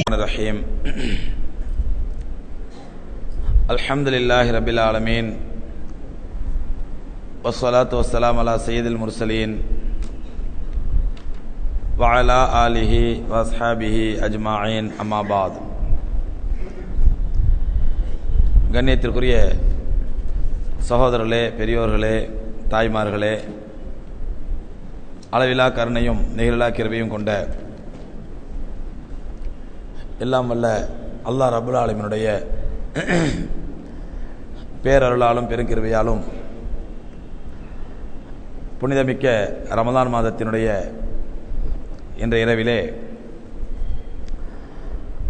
الرحيم الحمد لله رب العالمين والصلاة والسلام على سيد المرسلين وعلى آله وأصحابه أجمعين أما بعد. கண்ணியத்திற்குரிய சகோதரர்களே, பெரியோர்களே, தாய்மார்களே, அளவிலா கருணையும் நிகழலா கிருபையும் கொண்ட எல்லாம் வல்ல அல்லாஹ் ரப்புல் ஆலமீனுடைய பேரருளாலும் பெருங்கிருபையாலும் புனிதமிக்க ரமலான் மாதத்தினுடைய இன்றைய இரவிலே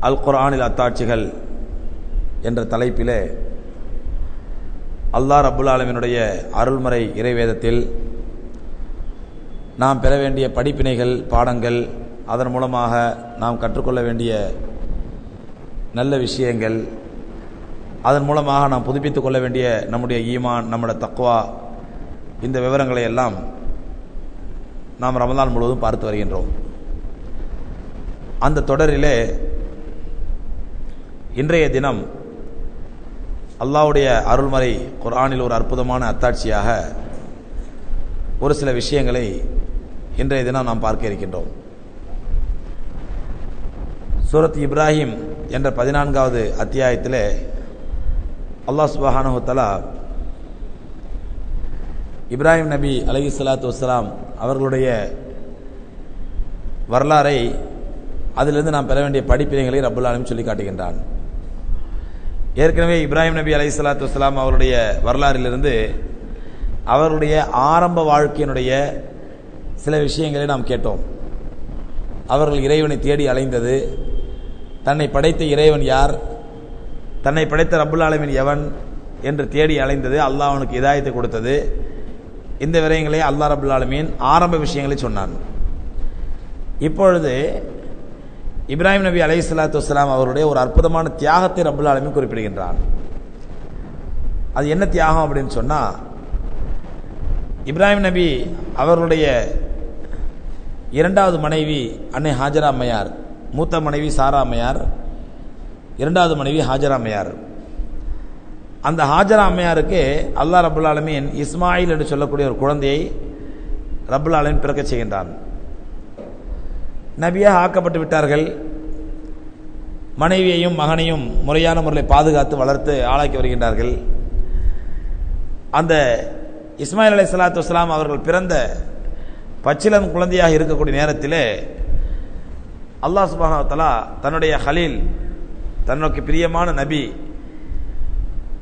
அல் குர்ஆனில் அத்தாட்சிகள் என்ற தலைப்பிலே அல்லாஹ் ரப்புல் ஆலமீனுடைய அருள்மறை இறைவேதத்தில் நாம் பெற வேண்டிய படிப்பினைகள், பாடங்கள், அதன் மூலமாக நாம் கற்றுக்கொள்ள வேண்டிய நல்ல விஷயங்கள், அதன் மூலமாக நாம் புதுப்பித்துக் கொள்ள வேண்டிய நம்முடைய ஈமான், நம்முடைய தக்வா, இந்த விவரங்களை எல்லாம் நாம் ரமலான் முழுவதும் பார்த்து வருகின்றோம். அந்த தொடரிலே இன்றைய தினம் அல்லாஹ்வுடைய அருள்மறை குர்ஆனில் ஒரு அற்புதமான அத்தாட்சியாக ஒரு சில விஷயங்களை இன்றைய தினம் நாம் பார்க்க இருக்கின்றோம். சூரத் இப்ராஹிம் என்ற 14வது அத்தியாயத்திலே அல்லாஹ் சுப்ஹானஹு வ தஆலா இப்ராஹிம் நபி அலைஹிஸ்ஸலாத்து வஸ்ஸலாம் அவர்களுடைய வரலாறை, அதிலிருந்து நாம் பெற வேண்டிய படிப்பினைகளை ரப்புல் ஆலமீன் சொல்லி காட்டுகின்றான். ஏற்கனவே இப்ராஹிம் நபி அலைஹிஸ்ஸலாத்து வஸ்ஸலாம் அவருடைய வரலாறிலிருந்து அவருடைய ஆரம்ப வாழ்க்கையினுடைய சில விஷயங்களை நாம் கேட்டோம். அவர்கள் இறைவனை தேடி அலைந்தது, தன்னை படைத்த இறைவன் யார், தன்னை படைத்த ரப்புல் ஆலமீன் எவன் என்று தேடி அலைந்தது, அல்லாஹ் அவனுக்கு இதாயத்தை கொடுத்தது. இந்த விடயங்களை அல்லாஹ் ரப்புல் ஆலமீன் ஆரம்ப விஷயங்களை சொன்னான். இப்பொழுது இப்ராஹிம் நபி அலைஹிஸ்ஸலாத்து வஸ்ஸலாம் அவருடைய ஒரு அற்புதமான தியாகத்தை ரப்புல் ஆலமீன் குறிப்பிடுகின்றான். அது என்ன தியாகம் அப்படின்னு சொன்னா, இப்ராஹிம் நபி அவர்களுடைய இரண்டாவது மனைவி அன்னை ஹாஜரா அம்மையார், மூத்த மனைவி சாரா அம்மையார், இரண்டாவது மனைவி ஹாஜரா அம்மையார். அந்த ஹாஜரா அம்மையாருக்கு அல்லாஹ் ரப்புல் ஆலமீன் இஸ்மாயில் என்று சொல்லக்கூடிய ஒரு குழந்தையை ரப்புல் ஆலமீன் பிறக்க செய்கின்றான். நபியாக ஆக்கப்பட்டு விட்டார்கள். மனைவியையும் மகனையும் முறையான முறையில் பாதுகாத்து வளர்த்து ஆளாக்கி வருகின்றார்கள். அந்த இஸ்மாயில் அலைஹிஸ்ஸலாத்து வஸ்ஸலாம் அவர்கள் பிறந்த பச்சிளம் குழந்தையாக இருக்கக்கூடிய நேரத்திலே அல்லாஹ் சுப்ஹானஹு வ தஆலா தன்னுடைய ஹலீல், தன்னுக்கு பிரியமான நபி,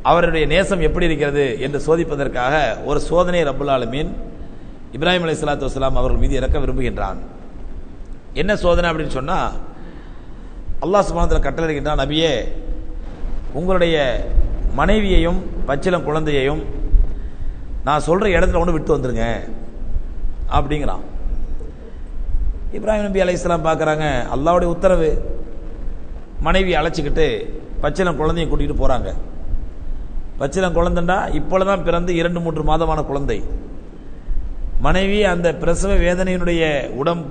அவருடைய நேசம் எப்படி இருக்கிறது என்று சோதிப்பதற்காக ஒரு சோதனை ரப்புல் ஆலமீன் இப்ராஹிம் அலைஹிஸ்ஸலாத்து வஸ்ஸலாம் அவர்கள் மீது இறக்க விரும்புகின்றான். என்ன சோதனை அப்படின்னு சொன்னா, அல்லாஹ் சுப்ஹானஹு வ தஆலா கட்டளையிடுகின்றான், நபியே, உங்களுடைய மனைவியையும் பச்சிளம் குழந்தையையும் நான் சொல்ற இடத்துல ஒன்று விட்டு வந்துருங்க அப்படிங்கிறான். இப்ராஹிம் நபி அலைஹிஸ்ஸலாம் பார்க்குறாங்க, அல்லாஹ்வுடைய உத்தரவு. மனைவி அழைச்சிக்கிட்டு பச்சிளம் குழந்தையை கூட்டிகிட்டு போகிறாங்க. பச்சிளம் குழந்தைண்டா இப்பொழுதுதான் பிறந்து 2-3 மாதமான குழந்தை. மனைவி அந்த பிரசவ வேதனையினுடைய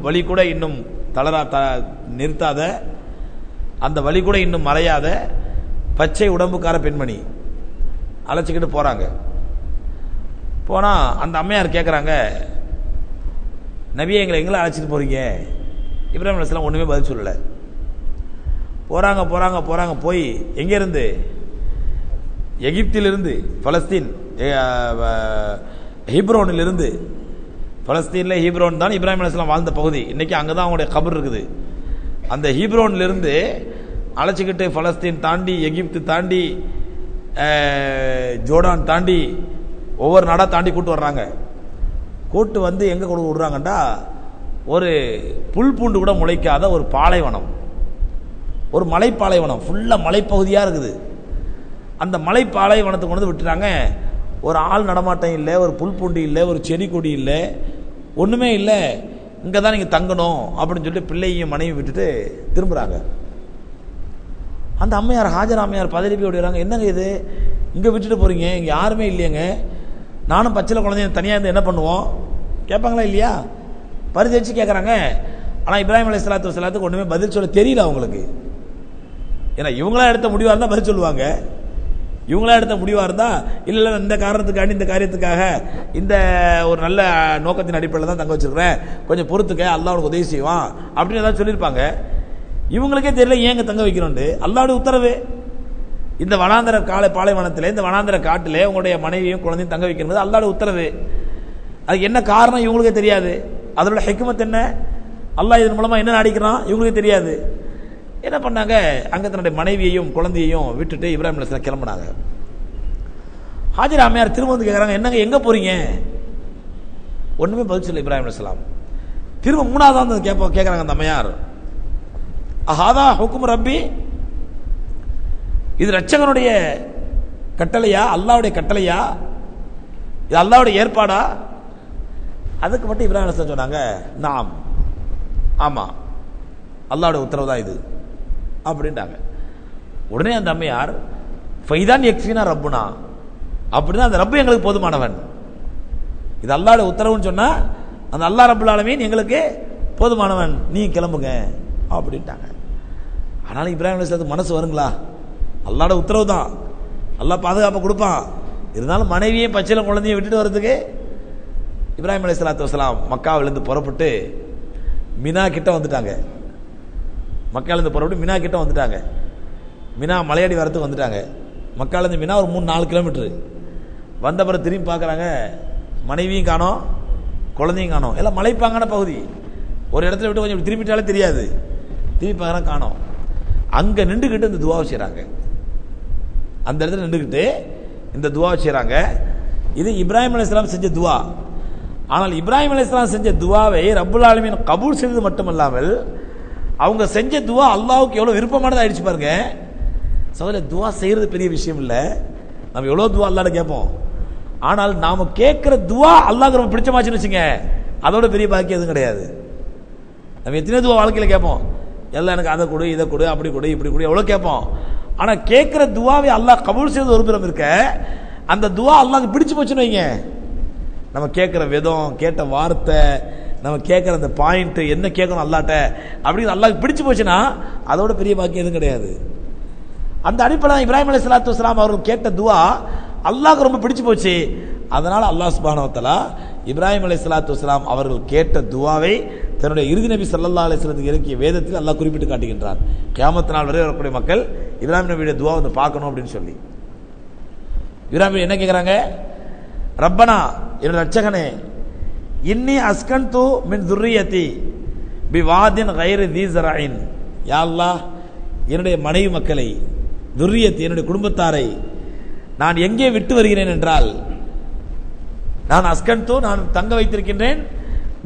வலி கூட இன்னும் நிறுத்தாத, அந்த வலி கூட இன்னும் மறையாத பச்சை உடம்புக்கார பெண்மணி அழைச்சிக்கிட்டு போகிறாங்க. போனால் அந்த அம்மையார் கேட்குறாங்க, நபியை எங்களை அழைச்சிட்டு போகிறீங்க? இப்ராஹிம் அலைஹிஸ்ஸலாம் ஒன்றுமே பதில் சொல்லலை. போகிறாங்க. போய் எங்கேருந்து? எகிப்திலிருந்து, பலஸ்தீன், ஹீப்ரோனிலிருந்து. பலஸ்தீனில் ஹீப்ரோன் தான் இப்ராஹிம் அலைஹிஸ்ஸலாம் வாழ்ந்த பகுதி. இன்றைக்கி அங்கே தான் அவங்களுடைய கபர் இருக்குது. அந்த ஹீப்ரோனிலிருந்து அழைச்சிக்கிட்டு பலஸ்தீன் தாண்டி, எகிப்து தாண்டி, ஜோர்டான் தாண்டி, ஒவ்வொரு நாடாக தாண்டி கூட்டு வர்றாங்க. கூட்டு வந்து எங்கே கொண்டு விடுறாங்கண்டா, ஒரு புல் பூண்டு கூட முளைக்காத ஒரு பாலைவனம், ஒரு மலைப்பாலைவனம், ஃபுல்லாக மலைப்பகுதியாக இருக்குது. அந்த மலைப்பாலைவனத்தை கொண்டு வந்து விட்டுறாங்க. ஒரு ஆள் நடமாட்டம் இல்லை, ஒரு புல் பூண்டு இல்லை, ஒரு செடி கொடி இல்லை, ஒன்றுமே இல்லை. இங்கே தான் நீங்கள் தங்கணும் அப்படின்னு சொல்லிட்டு பிள்ளையும் மனைவி விட்டுட்டு திரும்புகிறாங்க. அந்த அம்மையார், ஹாஜரா அம்மையார் பதறி போய் விடுறாங்க, என்னங்க இது, இங்கே விட்டுட்டு போகிறீங்க, இங்கே யாருமே இல்லையங்க, நானும் பச்சில குழந்தைய தனியாக இருந்து என்ன பண்ணுவோம் கேட்பாங்களா இல்லையா? பரிதவிச்சு கேட்குறாங்க. ஆனால் இப்ராஹிம் அலைஹிஸ்ஸலாத்து வஸ்ஸலாத்துக்கு ஒன்றுமே பதில் சொல்ல தெரியல அவங்களுக்கு. ஏன்னா இவங்களா எடுத்த முடிவாக இருந்தால் பதில் சொல்லுவாங்க. இவங்களா எடுத்த முடிவாக இருந்தால் இல்லை இந்த காரணத்துக்காண்டி இந்த காரியத்துக்காக இந்த ஒரு நல்ல நோக்கத்தின் அடிப்படையில் தான் தங்க வச்சிருக்கிறேன், கொஞ்சம் பொறுத்துக்க, அல்லாஹ் உனக்கு உதவி செய்வான் அப்படின்னு ஏதாவது சொல்லியிருப்பாங்க. இவங்களுக்கே தெரியல ஏங்க தங்க வைக்கிறோண்டு. அல்லாஹ்வுடைய உத்தரவு. இந்த வனாந்தர பாலைவனத்தில், இந்த வனாந்தர காட்டிலே உங்களுடைய மனைவியும் குழந்தையும் தங்க வைக்கிறது அல்லாஹ்வுடைய உத்தரவு. அதுக்கு என்ன காரணம் இவங்களுக்கே தெரியாது. அதோட ஹிக்மத் என்ன, அல்லாஹ் இதன் மூலமா என்ன நடிக்கிறான் இவங்களுக்கே தெரியாது. என்ன பண்ணாங்க, அங்க தன்னுடைய மனைவியையும் குழந்தையையும் விட்டுட்டு இப்ராஹிம் அலைஹிஸ்ஸலாம் கிளம்பினாங்க. ஹாஜர் அம்மையார் திரும்ப வந்து கேட்குறாங்க, என்னங்க எங்க போறீங்க? ஒண்ணுமே பதில் சொல்ல இப்ராஹிம் அலைஹிஸ்ஸலாம். திரும்ப மூணாவது வந்து கேட்குறாங்க அந்த அம்மையார், அஹாதா ஹுக்கும் ரப்பி, இது ரட்சகனுடைய கட்டளையா, அல்லாஹ்வுடைய கட்டளையா, இது அல்லாஹ்வுடைய ஏற்பாடா? அதுக்கு மட்டும் இப்ராஹிம் அலைஹிஸ்ஸலாம் சொன்னாங்க, நாம், ஆமா, அல்லாஹ்வுடைய உத்தரவு தான் இது அப்படின்ட்டாங்க. உடனே அந்த அம்மையார், ஃபைதான் யக்ஃபினா ரப்புனா, அப்படின்னா அந்த ரப்பு எங்களுக்கு போதுமானவன், இது அல்லாஹ்வுடைய உத்தரவுன்னு சொன்னா அந்த அல்லாஹ் ரப்புல் ஆலமீன் எங்களுக்கு போதுமானவன், நீ கிளம்புங்க அப்படின்ட்டாங்க. ஆனாலும் இப்ராஹிம் அலைஹிஸ்ஸலாத்துக்கு மனசு வருங்களா? அல்லாஹ்வுடைய உத்தரவு தான், அல்லாஹ் பாதுகாப்பை கொடுப்பான். இருந்தாலும் மனைவியையும் பச்சிலம் குழந்தையும் விட்டுட்டு வர்றதுக்கு இப்ராஹிம் அலைஹிஸ்ஸலாத்து வஸ்ஸலாம் மக்காவிலிருந்து புறப்பட்டு மினா கிட்ட வந்துட்டாங்க. மக்காலேருந்து புறப்பட்டு மினா கிட்ட வந்துட்டாங்க. மினா மலையடி வரத்துக்கு வந்துட்டாங்க. மக்காலேருந்து மினா ஒரு 3-4 கிலோமீட்டரு. வந்த பிறகு திரும்பி பார்க்குறாங்க, மனைவியும் காணோம், குழந்தையும் காணோம். எல்லாம் மலைப்பாங்கான பகுதி. ஒரு இடத்துல விட்டு கொஞ்சம் திரும்பிட்டாலே தெரியாது. திரும்பி பார்க்குறாங்க, காணோம். அங்கே நின்றுக்கிட்டு இந்த துவாவை செய்கிறாங்க. அந்த இடத்துல நின்றுக்கிட்டு இந்த துவாவை செய்கிறாங்க. இது இப்ராஹிம் அலைஹிஸ்ஸலாம் செஞ்ச துவா. ஆனால் இப்ராஹிம் அலைஹிஸ்ஸலாம் செஞ்ச துவாவை ரப்புல் ஆலமீன் கபூல் செய்தது மட்டுமல்லாமல் அவங்க செஞ்ச துவா அல்லாஹ்வுக்கு எவ்வளவு விருப்பமானது ஆயிடுச்சு பாருங்க. சகோதரர், துவா செய்யறது பெரிய விஷயம் இல்லை. நம்ம எவ்வளவு துவா அல்லாஹ்ட்ட கேட்போம். ஆனால் நாம கேட்கிற துவா அல்லாஹ்க்கு ரொம்ப பிடிச்சமாச்சுன்னு வச்சுங்க, அதோட பெரிய பாக்கியம் எதுவும் கிடையாது. நம்ம எத்தனை துவா வாழ்க்கையில் கேட்போம், எல்லாம் எனக்கு அதை கொடு, இதை கொடு, அப்படி கொடு, இப்படி கொடு, எவ்வளவு கேட்போம். ஆனா கேட்கிற துவாவை அல்லாஹ் கபூல் செய்வது ஒரு புறம் இருக்க, அந்த துவா அல்லாஹ்க்கு பிடிச்சு போச்சுன்னு வைங்க, நம்ம கேட்கிற விதம், கேட்ட வார்த்தை, நம்ம கேட்கிற அந்த பாயிண்ட், என்ன கேட்கணும் அல்லாஹ்ட்ட அப்படின்னு அல்லாஹ்க்கு பிடிச்சு போச்சுன்னா அதோட பெரிய பாக்கியம் எதுவும் கிடையாது. அந்த அடிப்படையில் இப்ராஹிம் அலைஹிஸ்ஸலாத்து வஸ்ஸலாம் அவர்கள் கேட்ட துவா அல்லாஹ்க்கு ரொம்ப பிடிச்சு போச்சு. அதனால அல்லாஹ் சுப்ஹானஹு வ தஆலா இப்ராஹிம் அலைஹிஸ்ஸலாத்து வஸ்ஸலாம் அவர்கள் கேட்ட துவாவை தன்னுடைய இறுதி நபி ஸல்லல்லாஹு அலைஹி வஸல்லம் இறக்கிய வேதத்தில் அல்லாஹ் குறிப்பிட்டு காட்டுகின்றார். கியாமத் நாள் வரை வரக்கூடிய மக்கள் இப்ராஹிம் நபியுடைய துவா வந்து பார்க்கணும் அப்படின்னு சொல்லி. இப்ராஹிம் என்ன கேட்குறாங்க, ரப்பனா, என்னுடைய ரட்சகனே, இன்னி அஸ்கன்து மின் துர்ரியத்தி பி வாதின் கைரி தி ஸரஇன், யா அல்லாஹ், என்னுடைய மனைவி மக்களை, துர்ரியத்தி என்னுடைய குடும்பத்தாரை நான் எங்கே விட்டு வருகிறேன் என்றால், நான் அஸ்கன்து, நான் தங்க வைத்திருக்கின்றேன்,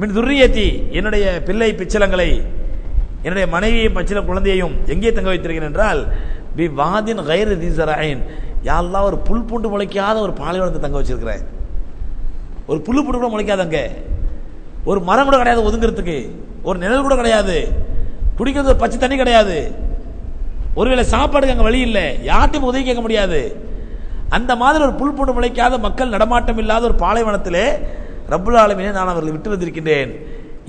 மின் துர்ரியத்தி என்னுடைய பிள்ளை பிச்சலங்களை, என்னுடைய மனைவியையும் பச்சில குழந்தையையும் எங்கே தங்க வைத்திருக்கிறேன் என்றால், பி வாதின் கைரி தி ஸரஇன், யா அல்லாஹ், ஒரு புல் பூண்டு முளைக்காத ஒரு பாலைவனத்தை தங்க வச்சிருக்கிறேன். ஒரு புல்லு புண்டு கூட முளைக்காதங்க, ஒரு மரம் கூட கிடையாது ஒதுங்கிறதுக்கு, ஒரு நிழல் கூட கிடையாது, குடிக்கிறது ஒரு பச்சை தண்ணி கிடையாது, ஒருவேளை சாப்பாடுக்கு அங்கே வழி இல்லை, யார்ட்டையும் உதவி கேட்க முடியாது. அந்த மாதிரி ஒரு புல் பூண்டு முளைக்காத, மக்கள் நடமாட்டம் இல்லாத ஒரு பாலைவனத்திலே ரப்புல் ஆலமீனை நான் அவர்களை விட்டு வந்திருக்கின்றேன்.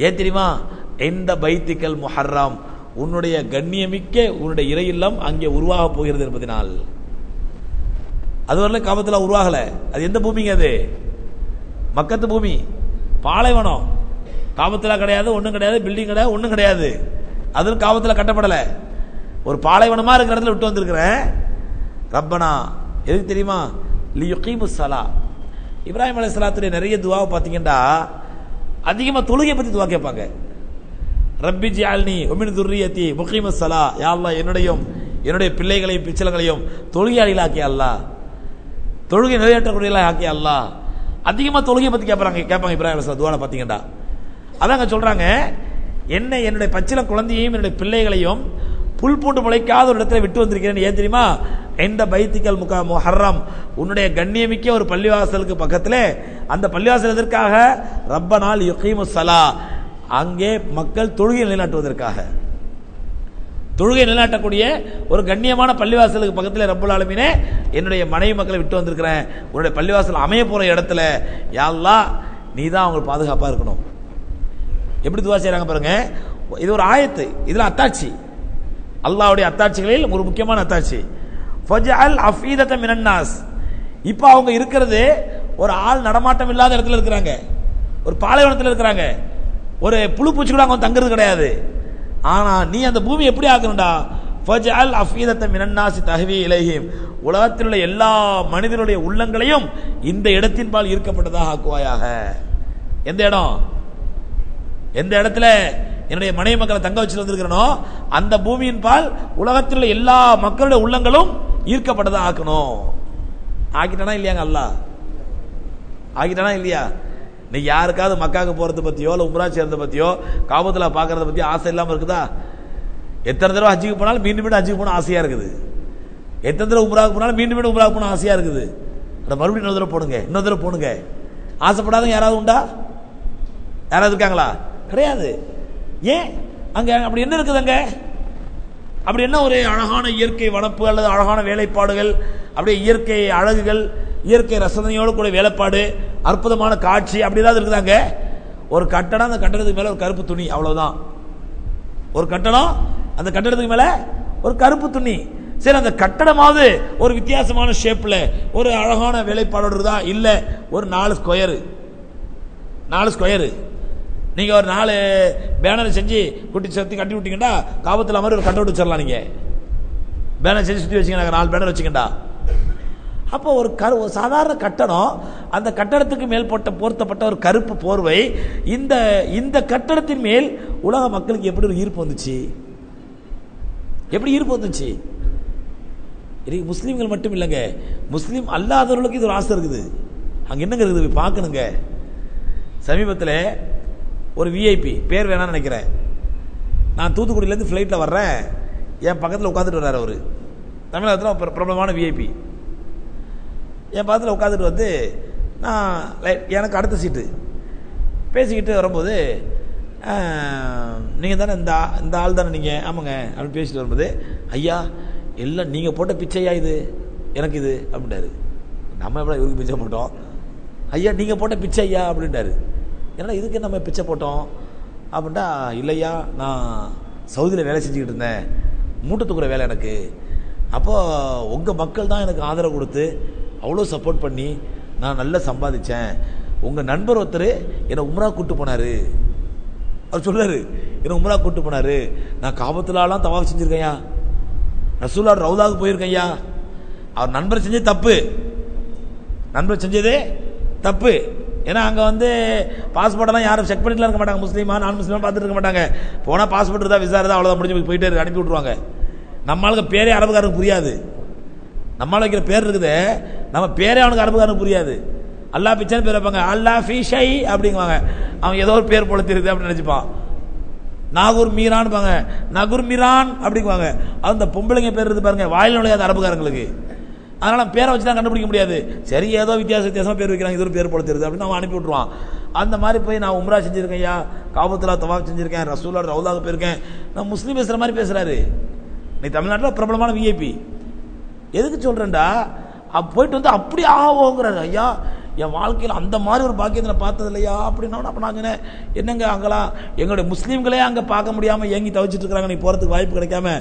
ஏன் தெரியுமா, இந்த பைத்திக்கல் முஹர்ரம், உன்னுடைய கண்ணியமிக்க உன்னுடைய இறை இல்லம் அங்கே உருவாக போகிறது என்பதனால். அதுவரை காபத்தில் உருவாகல. அது எந்த பூமிங்க? அது மக்கத்து பூமி, பாலைவனம். காபத்தில் கிடையாது, ஒன்றும் கிடையாது, பில்டிங் கிடையாது, ஒன்றும் கிடையாது. அதுவும் காபத்தில் கட்டப்படலை. ஒரு பாலைவனமா இருக்கிற இடத்துல விட்டு வந்திருக்கிறேன். ரப்பனா, எதுக்கு தெரியுமா, லியுகீமுஸ் ஸலா. இப்ராஹிம் அலைஹிஸ்ஸலாத்துடைய நிறைய துவாவை பார்த்தீங்கன்னா அதிகமாக தொழுகை பற்றி துவா கேட்பாங்க. ரப்பி ஜஅல்னி வ மின் துர்ரியத்தி முகீமஸ் ஸலா, யா அல்லாஹ், என்னுடைய பிள்ளைகளையும் பிச்சலங்களையும் தொழுகையாளிகளாக்கி அல்லாஹ், தொழுகை நிறைவேற்றக்கூடியவர்களாக ஆக்கி அல்லாஹ். அதிகமாக தொழுகை பற்றி கேட்பாங்க இப்ராஹிம் அலைஹிஸ்ஸலாம் துவால பார்த்தீங்கன்னா. அதாங்க சொல்றாங்க, என்னுடைய பச்சில குழந்தையையும் என்னுடைய பிள்ளைகளையும் புல் பூண்டு முளைக்காத ஒரு இடத்துல விட்டு வந்திருக்கிறேன். ஏன் தெரியுமா, இந்த பைத்திக்கல் முஹர்ரம், உன்னுடைய கண்ணியமிக்க ஒரு பள்ளிவாசலுக்கு பக்கத்தில். அந்த பள்ளிவாசல் எதற்காக? ரப்பனால் யுகீமுஸ் ஸலா, அங்கே மக்கள் தொழுகை நிலைநாட்டுவதற்காக. தொழுகை நிலைநாட்டக்கூடிய ஒரு கண்ணியமான பள்ளிவாசலுக்கு பக்கத்தில் ரப்புல் ஆலமீனே என்னுடைய மனைவி மக்களை விட்டு வந்திருக்கிறேன். உன்னுடைய பள்ளிவாசல் அமைய போற இடத்துல யா அல்லாஹ், நீ தான் அவங்களுக்கு பாதுகாப்பாக இருக்கணும். எப்படி துவா செய்யறாங்க பாருங்க. இது ஒரு ஆயத்து, இதுல அத்தாட்சி. அல்லாஹ்வுடைய அத்தாட்சிகளில் ஒரு முக்கியமான அத்தாட்சி. ஃபஜஅல் அஃபீதத மினன் நாஸ். இப்போ அவங்க இருக்கிறது ஒரு ஆள் நடமாட்டம் இல்லாத இடத்துல இருக்கிறாங்க, ஒரு பாலைவனத்தில் இருக்கிறாங்க, ஒரு புழு பூச்சி கூட அவங்க தங்குறது கிடையாது. ஆனா நீ அந்த பூமி எப்படி ஆக்கணும்டா? ஃபஜஅல் அஃபீதத மினன் நாஸ் தஹ்வி இலைஹிம். உலகத்தில் உள்ள எல்லா மனிதனுடைய உள்ளங்களையும் இந்த இடத்தின்பால் ஈர்க்கப்பட்டதாக ஆக்குவாயாக. எந்த இடம்? எந்த இடத்துல என்னுடைய மனைவி மக்களை தங்க வச்சு வந்திருக்கிறனோ அந்த பூமியின் பால் உலகத்தில் உள்ள எல்லா மக்களுடைய உள்ளங்களும் ஈர்க்கப்பட்டதா ஆக்கணும். ஆக்கிட்டானா இல்லையாங்க? அல்லாஹ் ஆக்கிட்டானா இல்லையா? நீ யாருக்காவது மக்காவுக்கு போறது பத்தியோ இல்ல உம்ரா செய்யறத பத்தியோ காபத்துல பாக்குறத பத்தி ஆசை இல்லாம இருக்குதா? எத்தனை தடவை ஹஜ்ஜுக்கு போனாலும் மீண்டும் மீண்டும் ஹஜ்ஜுக்கு போன ஆசையா இருக்குது. எத்தனை தடவை உம்ராவுக்கு போனாலும் மீண்டும் மீண்டும் உம்ராவுக்கு போன ஆசையா இருக்குது. மறுபடியும் இன்னொரு தடவை போடுங்க, இன்னொரு தடவை போடுங்க. ஆசைப்படாத யாராவது உண்டா? யாராவது இருக்காங்களா? கிடையாது. ஏன்? அங்க அப்படி என்ன இருக்குது? அங்க அப்படி என்ன ஒரு அழகான இயற்கை வனப்பு அல்லது அழகான வேலைப்பாடுகள், அப்படியே இயற்கை அழகுகள், இயற்கை ரசனையோடு கூட வேலைப்பாடு, அற்புதமான காட்சி அப்படி ஏதாவது இருக்குதாங்க? ஒரு கட்டடம், அந்த கட்டடத்துக்கு மேல ஒரு கருப்பு துணி, அவ்வளவுதான். ஒரு கட்டடம், அந்த கட்டடத்துக்கு மேல ஒரு கருப்பு துணி. சரி, அந்த கட்டடமாவது ஒரு வித்தியாசமான ஷேப்ல ஒரு அழகான வேலைப்பாடோடு இருக்குதா? இல்ல, ஒரு 4 ஸ்கொயரு நீங்க ஒரு 4 பேனர் செஞ்சு குட்டி சுத்தி கட்டி விட்டீங்கன்னா காபத்துல மாதிரி ஒரு கட் அவுட் வச்சிடலாம். நீங்க பேனர் செஞ்சு சுத்தி வச்சீங்கன்னா 4 பேனர் வச்சுக்கண்டா. அப்போ ஒரு சாதாரண கட்டடம், அந்த கட்டடத்துக்கு மேல் போர்த்தப்பட்ட ஒரு கருப்பு போர்வை, இந்த கட்டடத்தின் மேல் உலக மக்களுக்கு எப்படி ஒரு ஈர்ப்பு வந்துச்சு? எப்படி ஈர்ப்பு வந்துச்சு? முஸ்லீம்கள் மட்டும் இல்லைங்க, முஸ்லீம் அல்லாதவர்களுக்கு இது ஒரு ஆசை இருக்குது. அங்க என்னங்க இருக்குது பார்க்கணுங்க. சமீபத்தில் ஒரு விஐபி, பேர் வேணாம்னு நினைக்கிறேன், நான் தூத்துக்குடியிலேருந்து ஃப்ளைட்டில் வர்றேன், என் பக்கத்தில் உட்காந்துட்டு வர்றாரு. அவர் தமிழகத்தில் பிரபலமான விஐபி என் பக்கத்தில் உட்காந்துட்டு வந்து, நான் எனக்கு அடுத்த சீட்டு பேசிக்கிட்டு வரும்போது, நீங்கள் தானே இந்த ஆள் தானே நீங்கள்? ஆமாங்க அப்படின்னு பேசிட்டு வரும்போது, ஐயா எல்லாம் நீங்கள் போட்ட பிச்சையா இது எனக்கு இது அப்படின்ட்டாரு. நம்ம எவ்வளோ இவருக்கு பிச்சை போட்டோம்? ஐயா நீங்கள் போட்ட பிச்சை ஐயா அப்படின்ட்டாரு. ஏன்னா இதுக்கு நம்ம பிச்சை போட்டோம் அப்படின்ட்டா, இல்லையா நான் சவுதியில் வேலை செஞ்சுக்கிட்டு இருந்தேன், மூட்டை தூக்குற வேலை எனக்கு. அப்போது உங்கள் மக்கள் தான் எனக்கு ஆதரவு கொடுத்து அவ்வளோ சப்போர்ட் பண்ணி நான் நல்லா சம்பாதிச்சேன். உங்கள் நண்பர் ஒருத்தர் என்னை உம்ரா கூட்டு போனார். அவர் சொல்றாரு, என்னை உம்ரா கூட்டு போனார், நான் காபத்துலாலாம் தவாஃப் செஞ்சுருக்கையா, ரசூலா ரவுதாவுக்கு போயிருக்கையா. அவர் நண்பர் செஞ்சது தப்பு, நண்பர் செஞ்சதே தப்பு. ஏன்னா அங்கே வந்து பாஸ்போர்ட்டெல்லாம் யாரும் செக் பண்ணிட்டுலாம் இருக்க மாட்டாங்க, முஸ்லீமா நான் முஸ்லீமா பார்த்துட்டு இருக்க மாட்டாங்க. போனால் பாஸ்போர்ட் இருந்தால் விசா இருந்தால் அவ்வளோதான், முடிஞ்சு போயிட்டே இருக்கு, அனுப்பி விட்ருவாங்க. நம்மளுக்கு பேரே அரபுக்காரனுக்கு புரியாது. நம்மளால் வைக்கிற பேர் இருக்குது, நம்ம பேரே அவனுக்கு அரபுக்காரனுக்கு புரியாது. அல்லா பிச்சான்னு பேர் வைப்பாங்க, அல்லா ஃபீஷை அப்படிங்குவாங்க. அவன் ஏதோ ஒரு பேர் போல தெரியுது அப்படின்னு நினச்சிப்பான். நாகூர் மீரான் பாங்க, நகுர் மீரான் அப்படிங்குவாங்க. அந்த பொம்பளைங்க பேர் இருந்து பாருங்க, வாயில் நுழையாத அரபுக்காரங்களுக்கு. அதனால பேரை வச்சு தான் கண்டுபிடிக்க முடியாது. சரி, ஏதோ வித்தியாசமாக பேர் வைக்கிறாங்க, இது ஒரு பேர் போல தெரியுது அப்படின்னு அவன் அனுப்பி விட்டுருவான். அந்த மாதிரி போய் நான் உம்ரா செஞ்சிருக்கேன், ஐயா காபத்துலா தவாஃப் செஞ்சிருக்கேன், ரசூலா ரவுதாவுக்கு போயிருக்கேன். நான் முஸ்லீம் பேசுகிற மாதிரி பேசுறாரு. நீ தமிழ்நாட்டில் பிரபலமான விஐபி. எதுக்கு சொல்றேன்டா, போயிட்டு வந்து அப்படி ஆகுங்கிறாரு. ஐயா என் வாழ்க்கையில் அந்த மாதிரி ஒரு பாக்கியத்தை நான் பார்த்தது இல்லையா அப்படின்னா, அப்போ நான் சொன்னேன், என்னங்க அங்கெல்லாம் எங்களுடைய முஸ்லீம்களே அங்கே பார்க்க முடியாமல் ஏங்கி தவிச்சிட்டு இருக்கிறாங்க, நீ போகிறதுக்கு வாய்ப்பு கிடைக்காம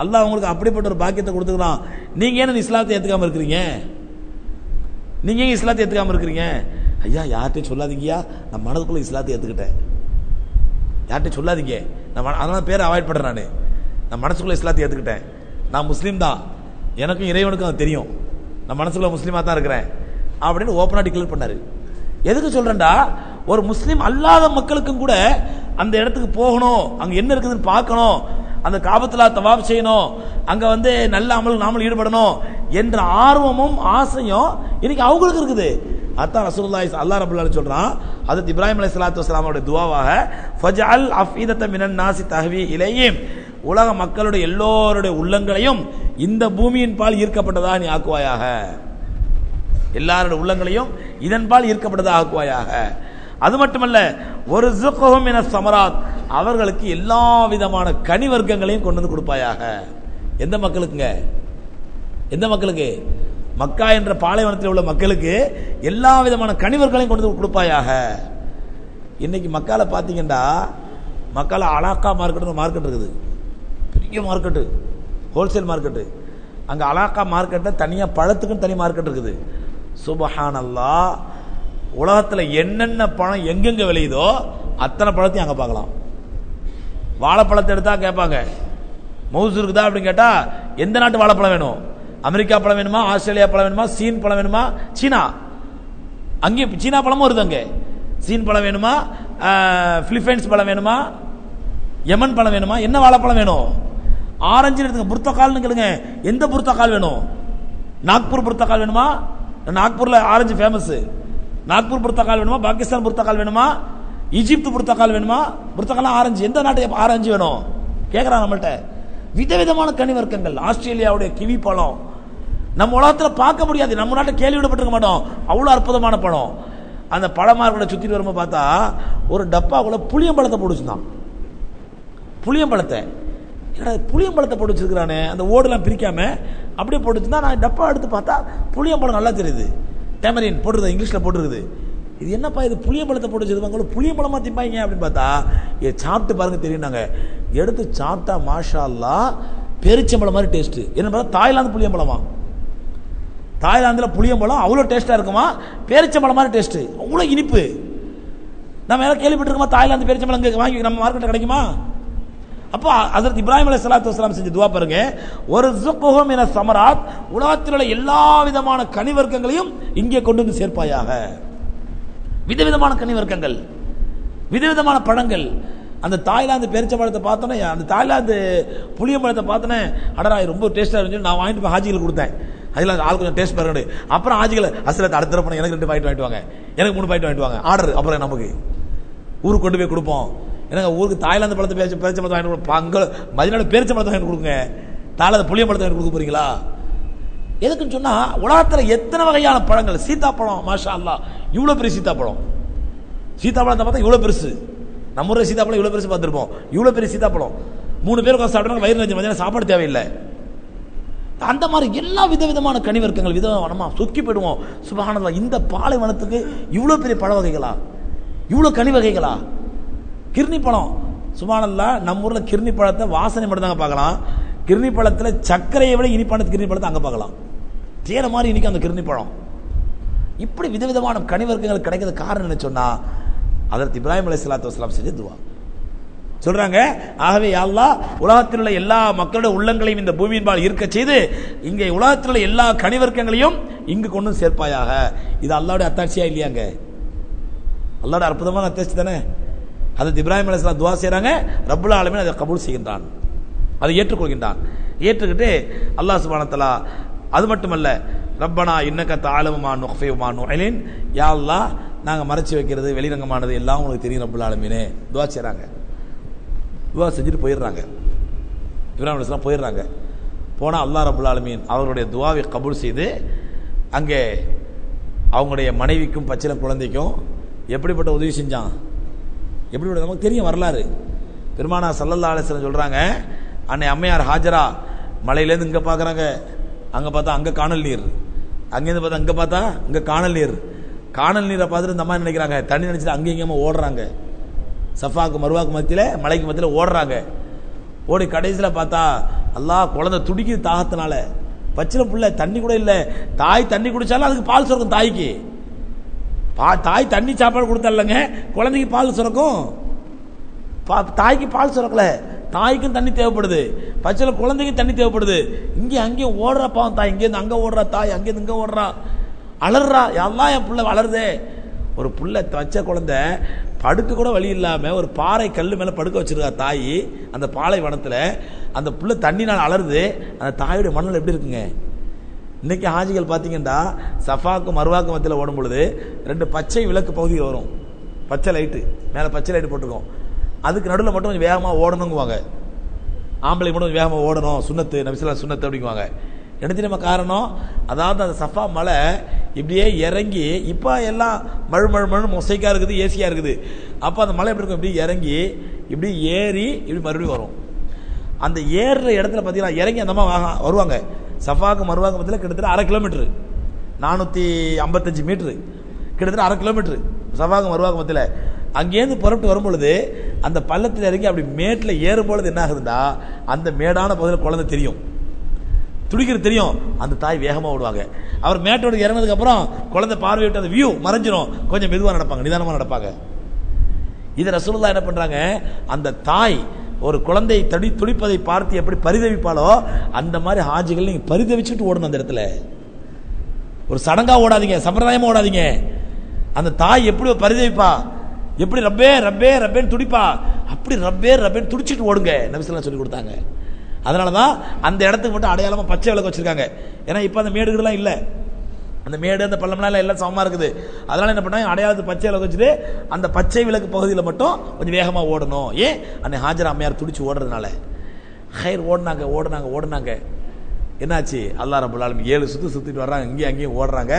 அல்லாஹ் உங்களுக்கு அப்படிப்பட்ட ஒரு பாக்கியத்தை கொடுத்துக்கலாம். நீங்கள் ஏன் இஸ்லாத்தை ஏற்றுக்காமல் இருக்கிறீங்க? நீங்கள் ஏன் இஸ்லாத்தை ஏற்றுக்காமல் இருக்கிறீங்க? ஐயா யார்கிட்டையும் சொல்லாதீங்கயா, நான் மனதுக்குள்ளே இஸ்லாத்தை ஏற்றுக்கிட்டேன். யார்கிட்டையும் சொல்லாதீங்க, நான் அதனால பேரை அவாய்ட் பண்ணுறேன். நான் மனசுக்குள்ளே இஸ்லாத்தை ஏற்றுக்கிட்டேன், நான் முஸ்லீம் தான், எனக்கும் இறைவனுக்கும் அது தெரியும், நான் மனசுக்குள்ள முஸ்லீமாக தான் இருக்கிறேன் அப்படின்னு ஓப்பனாக டிக்ளேர் பண்ணாரு. எதுக்கு சொல்றேன்டா, ஒரு முஸ்லீம் அல்லாத மக்களுக்கும் கூட அந்த இடத்துக்கு போகணும், அங்க என்ன இருக்குதுன்னு பார்க்கணும், அந்த காபத்துலா தவாஃப் செய்யணும், அங்க வந்து நல்ல அமல் நாமல் ஈடுபடணும் என்ற ஆர்வமும் ஆசையும் இன்னைக்கு அவங்களுக்கு இருக்குது. அதான் ரசூலுல்லாஹி அல்லாஹ் ரப்பல் ஆலமீன் சொல்றான், ஹஜ்ரத் இப்ராஹிம் அலைஹிஸ்ஸலாத்து வஸ்ஸலாமோட துஆவாக ஃபஜஅல் அஃபீதத மினன் நாஸி தஹ்வி இலைஹிம், உலக மக்களுடைய எல்லோருடைய உள்ளங்களையும் இந்த பூமியின் பால் ஈர்க்கப்பட்டதாக நீ ஆக்குவாயாக, எல்லாருடைய உள்ளங்களையும் இதன் பால் ஈர்க்கப்பட்டதாக ஆக்குவாயாக. அது மட்டுமல்ல, ஒரு ஸுக்ஹும் மினஸ் ஸமராத், அவர்களுக்கு எல்லா விதமான கனி வர்க்கங்களையும் கொண்டு வந்து கொடுப்பாயாக. எந்த மக்களுக்குங்க? எந்த மக்களுக்கு? மக்கா என்ற பாலைவனத்தில் உள்ள மக்களுக்கு எல்லா விதமான கனிவர்களையும் கொண்டு வந்து கொடுப்பாயாக. இன்னைக்கு மக்கால பார்த்தீங்கன்னா, மக்கால அலாக்கா மார்க்கெட் மார்க்கெட் இருக்குது, பெரிய மார்க்கெட்டு. Wholesale market. அங்கே அலாக்கா மார்க்கெட்டில் தனியாக பழத்துக்குன்னு தனி மார்க்கெட் இருக்குது. சுபஹானல்லாஹ், உலகத்தில் என்னென்ன பழம் எங்கெங்கே விளையுதோ அத்தனை பழத்தையும் அங்கே பார்க்கலாம். வாழைப்பழத்தை எடுத்தா கேட்பாங்க, மவுசு இருக்குதா அப்படின்னு கேட்டால் எந்த நாட்டு வாழைப்பழம் வேணும்? அமெரிக்கா பழம் வேணுமா, ஆஸ்திரேலியா பழம் வேணுமா, சீன் பழம் வேணுமா, சீனா, அங்கே சீனா பழமும் வருது. அங்கே சீன் பழம் வேணுமா, பிலிப்பைன்ஸ் பழம் வேணுமா, யமன் பழம் வேணுமா, என்ன வாழைப்பழம் வேணும்? ஆரஞ்சு எடுத்துங்க, புர்த்தக்கால்னு கேளுங்க, எந்த புர்த்தக்கால் வேணும்? நாக்பூர் புர்த்தக்கால் வேணுமா? நாக்பூர்ல ஆரஞ்சு ஃபேமஸ். நாக்பூர் புர்த்தக்கால் வேணுமா, பாகிஸ்தான் புர்த்தக்கால் வேணுமா, ஈஜிப்து புர்த்தக்கால் வேணுமா? புர்த்தக்கால் ஆரஞ்சு, எந்த நாட்டு ஆரஞ்சு வேணும் கேட்கிறான் நம்மள்ட்ட. விதவிதமான கனிவர்க்கங்கள். ஆஸ்திரேலியாவுடைய கிவி பழம் நம்ம உலகத்தில் பார்க்க முடியாது, நம்ம நாட்டை கேள்விப்பட்டிருக்க மாட்டோம், அவ்வளோ அற்புதமான பழம். அந்த பழமார்களை சுற்றிட்டு வரும்போது பார்த்தா ஒரு டப்பாக்குள்ள புளியம்பழத்தை போட்டு வச்சுருந்தான். புளியம்பழத்தை புளியம்பழத்தை போட்டு வச்சிருக்கிறானே, அந்த ஓடுலாம் பிரிக்காம அப்படியே போட்டு வச்சுருந்தா. நான் டப்பா எடுத்து பார்த்தா புளியம்பழம் நல்லா தெரியுது, டேமரின் போட்டுருது, இங்கிலீஷில் போட்டுருக்குது. இது என்னப்பா இது புளியம்பழத்தை போட்டு வச்சிருப்பாங்க, புளியம்பழமா திம்பாங்க அப்படின்னு பார்த்தா இதை சாப்பிட்டு பாருங்க தெரியுனாங்க. எடுத்து சாப்பிட்டா மாஷா அல்லாஹ் பேரிச்சம்பழம் மாதிரி டேஸ்ட். என்ன பார்த்தா தாய்லாந்து புளியம்பழமா, தாய்லாந்தில் புளியம்பழம் அவ்வளோ டேஸ்ட்டாக இருக்குமா, பேரிச்சம்பழம் மாதிரி டேஸ்ட்டு, அவ்வளோ இனிப்பு. நம்ம எல்லாம் கேள்விப்பட்டிருக்கோமா தாய்லாந்து பேரிச்சம்பழம் இங்கே வாங்கி நம்ம மார்க்கெட்டில் கிடைக்குமா? அப்போ ஹஜ்ரத் இப்ராஹிம் அலைஹிஸ்ஸலாத்து வஸ்ஸலாம் செஞ்ச துவா பாருங்க, ஒரு ஸுக்ஹு மின ஸமராத், உலகத்தில் உள்ள எல்லா விதமான கனிவர்க்கங்களையும் இங்கே கொண்டு வந்து சேர்ப்பாயாக. விதவிதமான கனிவர்க்கங்கள், விதவிதமான பழங்கள். அந்த தாய்லாந்து பேரிச்சம்பழத்தை பார்த்தோன்னே, அந்த தாய்லாந்து புளியம்பழத்தை பார்த்தோன்னே, அடரா ரொம்ப டேஸ்ட்டாக இருந்துச்சு, நான் வாங்கிட்டு போய் ஹாஜிகளுக்கு கொடுத்தேன். அதில் ஆள் கொஞ்சம் டேஸ்ட் பாருங்க. அப்புறம் ஆஜிகளை அசலத்தை அடுத்த தரப்பு எனக்கு 2 பாக்கெட் வாங்கிட்டு வாங்க, எனக்கு 3 பாக்கெட் வாங்கிட்டு வாங்க, ஆர்டர். அப்புறம் நமக்கு ஊருக்கு கொண்டு போய் கொடுப்போம். எனக்கு ஊருக்கு தாய்லாந்து பழத்தை பேரிச்சம்பழத்தை வாங்கிட்டு கொடுப்போம், அங்கே மதினால பேரிச்சம்பழத்தை வாங்கிட்டு கொடுங்க, தாய்லாந்து புளியம்பழத்தை வாங்கிட்டு கொடுக்க போறீங்களா? எதுக்குன்னு சொன்னா உலகத்தில் எத்தனை வகையான பழங்கள். சீத்தாப்பழம் மாஷா அல்லாஹ், இவ்வளோ பெரிய சீத்தாப்பழம். சீத்தாப்பழத்தை பார்த்தா இவ்வளோ பெருசு. நம்ம ஊரில் சீத்தாப்பழம் இவ்வளோ பெருசு பார்த்துருப்போம், இவ்வளோ பெரிய சீத்தாப்பழம் 3 பேர் உட்காந்து சாப்பிட்றாங்க, வயிறு நிறைஞ்சு, மதியம் சாப்பாடு தேவையில்லை. அந்த மாதிரி எல்லா விதவிதமான கனிவர்க்கங்கள் விதமா சொக்கி போயிடுவோம். சுபஹானல்லாஹ், இந்த பாலைவனத்துக்கு இவ்வளோ பெரிய பழ வகைகளா, இவ்வளோ கனி வகைகளா? கிர்னி பழம் சுபஹானல்லாஹ், நம்ம ஊரில் கிர்னி பழத்தை வாசனை மட்டும் தாங்க பார்க்கலாம். கிர்னி பழத்தில் சர்க்கரையை விட இனிப்பான கிர்னி பழத்தை அங்கே பார்க்கலாம். தேர மாதிரி இன்னைக்கு அந்த கிர்னி பழம். இப்படி விதவிதமான கனிவர்க்கங்கள் கிடைக்கிறது காரணம் என்ன சொன்னா, ஹஜ்ரத் இப்ராஹிம் அலைஹிஸ்ஸலாத்து வஸ்ஸலாம் செஞ்ச துவா. சொல்றாங்க, ஆகவே யா அல்லாஹ், உலகத்தில் உள்ள எல்லா மக்களுடைய உள்ளங்களையும் இந்த பூமியின்பால் இருக்க செய்து இங்கே உலகத்தில் உள்ள எல்லா கனிவர்க்கங்களையும் இங்கு கொண்டு சேர்ப்பாயாக. இது அல்லாஹ்வுடைய அத்தாட்சியா இல்லையாங்க? அல்லாஹ்வுடைய அற்புதமான அத்தாட்சி தானே. ஹஜ்ரத் இப்ராஹிம் அலைஹிஸ்ஸலாம் துவா செய்றாங்க, ரப்புல் ஆலமீன் அதை கபூல் செய்கின்றான், அதை ஏற்றுக்கொள்கின்றான். ஏற்றுக்கிட்டு அல்லாஹ் சுப்ஹானஹு வ தஆலா அது மட்டுமல்ல, ரப்பனா இன்னக தஅலமு மா நுக்ஃபி வ மா நுஅலின், யா அல்லாஹ் நாங்கள் மறைச்சி வைக்கிறது வெளிரங்கமானது எல்லாம் உங்களுக்கு தெரியும் ரப்புல் ஆலமீனே. துவா செய்கிறாங்க. துவா செஞ்சுட்டு போயிடுறாங்க. இப்ராஹிம் அலைஹிஸ்ஸலாம் போயிடுறாங்க. போனால் அல்லாஹ் ரப்புல் ஆலமீன் அவருடைய துவாவை கபூல் செய்து அங்கே அவங்களுடைய மனைவிக்கும் பச்சில குழந்தைக்கும் எப்படிப்பட்ட உதவி செஞ்சான், எப்படிப்பட்ட நமக்கு தெரியும் வரலாறு. பெருமானா ஸல்லல்லாஹு அலைஹி வஸல்லம் சொல்கிறாங்க, அன்னை அம்மையார் ஹாஜரா மலையிலேருந்து இங்கே பார்க்குறாங்க, அங்கே பார்த்தா அங்கே காணல் நீர், அங்கேருந்து பார்த்தா அங்கே பார்த்தா இங்கே காணல் நீர். காணல் நீரை பார்த்துட்டு இந்த அம்மா நினைக்கிறாங்க, தண்ணி நினைச்சிட்டு அங்கே இங்கேயுமா ஓடுறாங்க. சஃபாக்கு மருவாக்கு மத்தியில், மலைக்கு மத்தியில் ஓடுறாங்க. ஓடி கடைசியில் பார்த்தா அல்லாஹ் குழந்தை துடிக்குது தாகத்தினால. பச்சில புள்ள தண்ணி கூட இல்லை. தாய் தண்ணி குடிச்சாலும் அதுக்கு பால் சுரக்கும். தாய்க்கு தாய் தண்ணி சாப்பாடு கொடுத்தாலங்க, குழந்தைக்கு பால் சுரக்கும். தாய்க்கு பால் சுரக்கல, தாய்க்கும் தண்ணி தேவைப்படுது, பச்சில குழந்தைக்கும் தண்ணி தேவைப்படுது. இங்கே அங்கேயும் ஓடுறா பாவம் தாய், இங்கேருந்து அங்கே ஓடுறா தாய், அங்கேருந்து இங்கே ஓடுறா, அலறா. எல்லாம் என் புள்ள வளருதே. ஒரு புள்ள வச்ச குழந்தை படுக்க கூட வழி இல்லாமல் ஒரு பாறை கல் மேலே படுக்க வச்சிருக்கா தாய் அந்த பாலைவனத்தில். அந்த புள்ள தண்ணினால் அலருது. அந்த தாயோடைய மண்ணில் எப்படி இருக்குங்க? இன்னைக்கு ஹாஜிகள் பார்த்தீங்கன்னா சஃபாக்கும் மருவாக்கும் மத்தியில் ஓடும் பொழுது 2 பச்சை விளக்கு பகுதியில் வரும், பச்சை லைட்டு மேலே பச்சை லைட்டு போட்டிருக்கோம். அதுக்கு நடுவில் மட்டும் கொஞ்சம் வேகமாக ஓடணுங்குவாங்க. ஆம்பளை மட்டும் கொஞ்சம் வேகமாக ஓடணும், சுன்னத்து நபிசுல்லா சுன்னத்து அப்படிங்குவாங்க. என்ன தெரியுமா காரணம்? அதாவது அந்த சஃபா மலை இப்படியே இறங்கி, இப்போ எல்லாம் மழு மொசைக்காக இருக்குது, ஏசியாக இருக்குது. அப்போ அந்த மலை எப்படி இருக்கும், இப்படி இறங்கி இப்படி ஏறி இப்படி மறுபடியும் வரும். அந்த ஏறுற இடத்துல பார்த்தீங்கன்னா இறங்கி அந்த அம்மா வருவாங்க. சஃபாக்கு மருவாக்கு மத்தியில் கிட்டத்தட்ட 1/2 கிலோமீட்டரு, 455 மீட்டரு, கிட்டத்தட்ட 1/2 கிலோமீட்டரு சஃபாக்கு மருவாக்கு மத்தியில். அங்கேருந்து புறப்பட்டு வரும்பொழுது அந்த பள்ளத்தில் இறங்கி அப்படி மேட்டில் ஏறும்பொழுது என்ன ஆகுதுன்னா, அந்த மேடான பகுதியில் குழந்தை தெரியும். துடிக்கிறது தெரியும். அந்த தாய் வேகமாக ஓடுவாங்க. அவர் மேட்டோட இறங்கினதுக்கு அப்புறம் குழந்தை பார்வை விட்டு அந்த வியூ மறைஞ்சிரும், கொஞ்சம் மெதுவாக நடப்பாங்க, நிதானமாக நடப்பாங்க. இது ரசூலுல்லாஹ் என்ன பண்றாங்க, அந்த தாய் ஒரு குழந்தை துடிப்பதை பார்த்து எப்படி பரிதவிப்பாளோ அந்த மாதிரி ஹாஜிகள் நீங்க பரிதவிச்சுட்டு ஓடணும். அந்த இடத்துல ஒரு சடங்கா ஓடாதீங்க, சம்பிரதாயமா ஓடாதீங்க. அந்த தாய் எப்படி பரிதவிப்பா, எப்படி ரப்பே ரப்பே ரப்பேன்னு துடிப்பா, அப்படி ரப்பே ரப்பேன்னு துடிச்சிட்டு ஓடுங்க நபி ஸல்லல்லாஹு சொல்லி கொடுத்தாங்க. அதனாலதான் அந்த இடத்துக்கு மட்டும் அடையாளமா பச்சை விளக்கு வச்சிருக்காங்க. ஏன்னா இப்ப அந்த மேடுகள்லாம் இல்ல, அந்த மேடு அந்த பள்ளம்லாம் எல்லாம் சமமா இருக்குது. அதனால என்ன பண்ணாங்க, அடையாளத்து பச்சை விளக்கு வச்சுட்டு அந்த பச்சை விளக்கு பகுதியில் மட்டும் கொஞ்சம் வேகமா ஓடணும். ஏன் அன்னை ஹாஜரா அம்மையார் துடிச்சு ஓடுறதுனால. ஹைர் ஓடுனாங்க ஓடுனாங்க ஓடுனாங்க. என்னாச்சு, அல்லாஹ் ரப்பல் ஆலமீன் 7 சுத்து சுத்திட்டு வர்றாங்க, இங்கேயும் அங்கேயும் ஓடுறாங்க.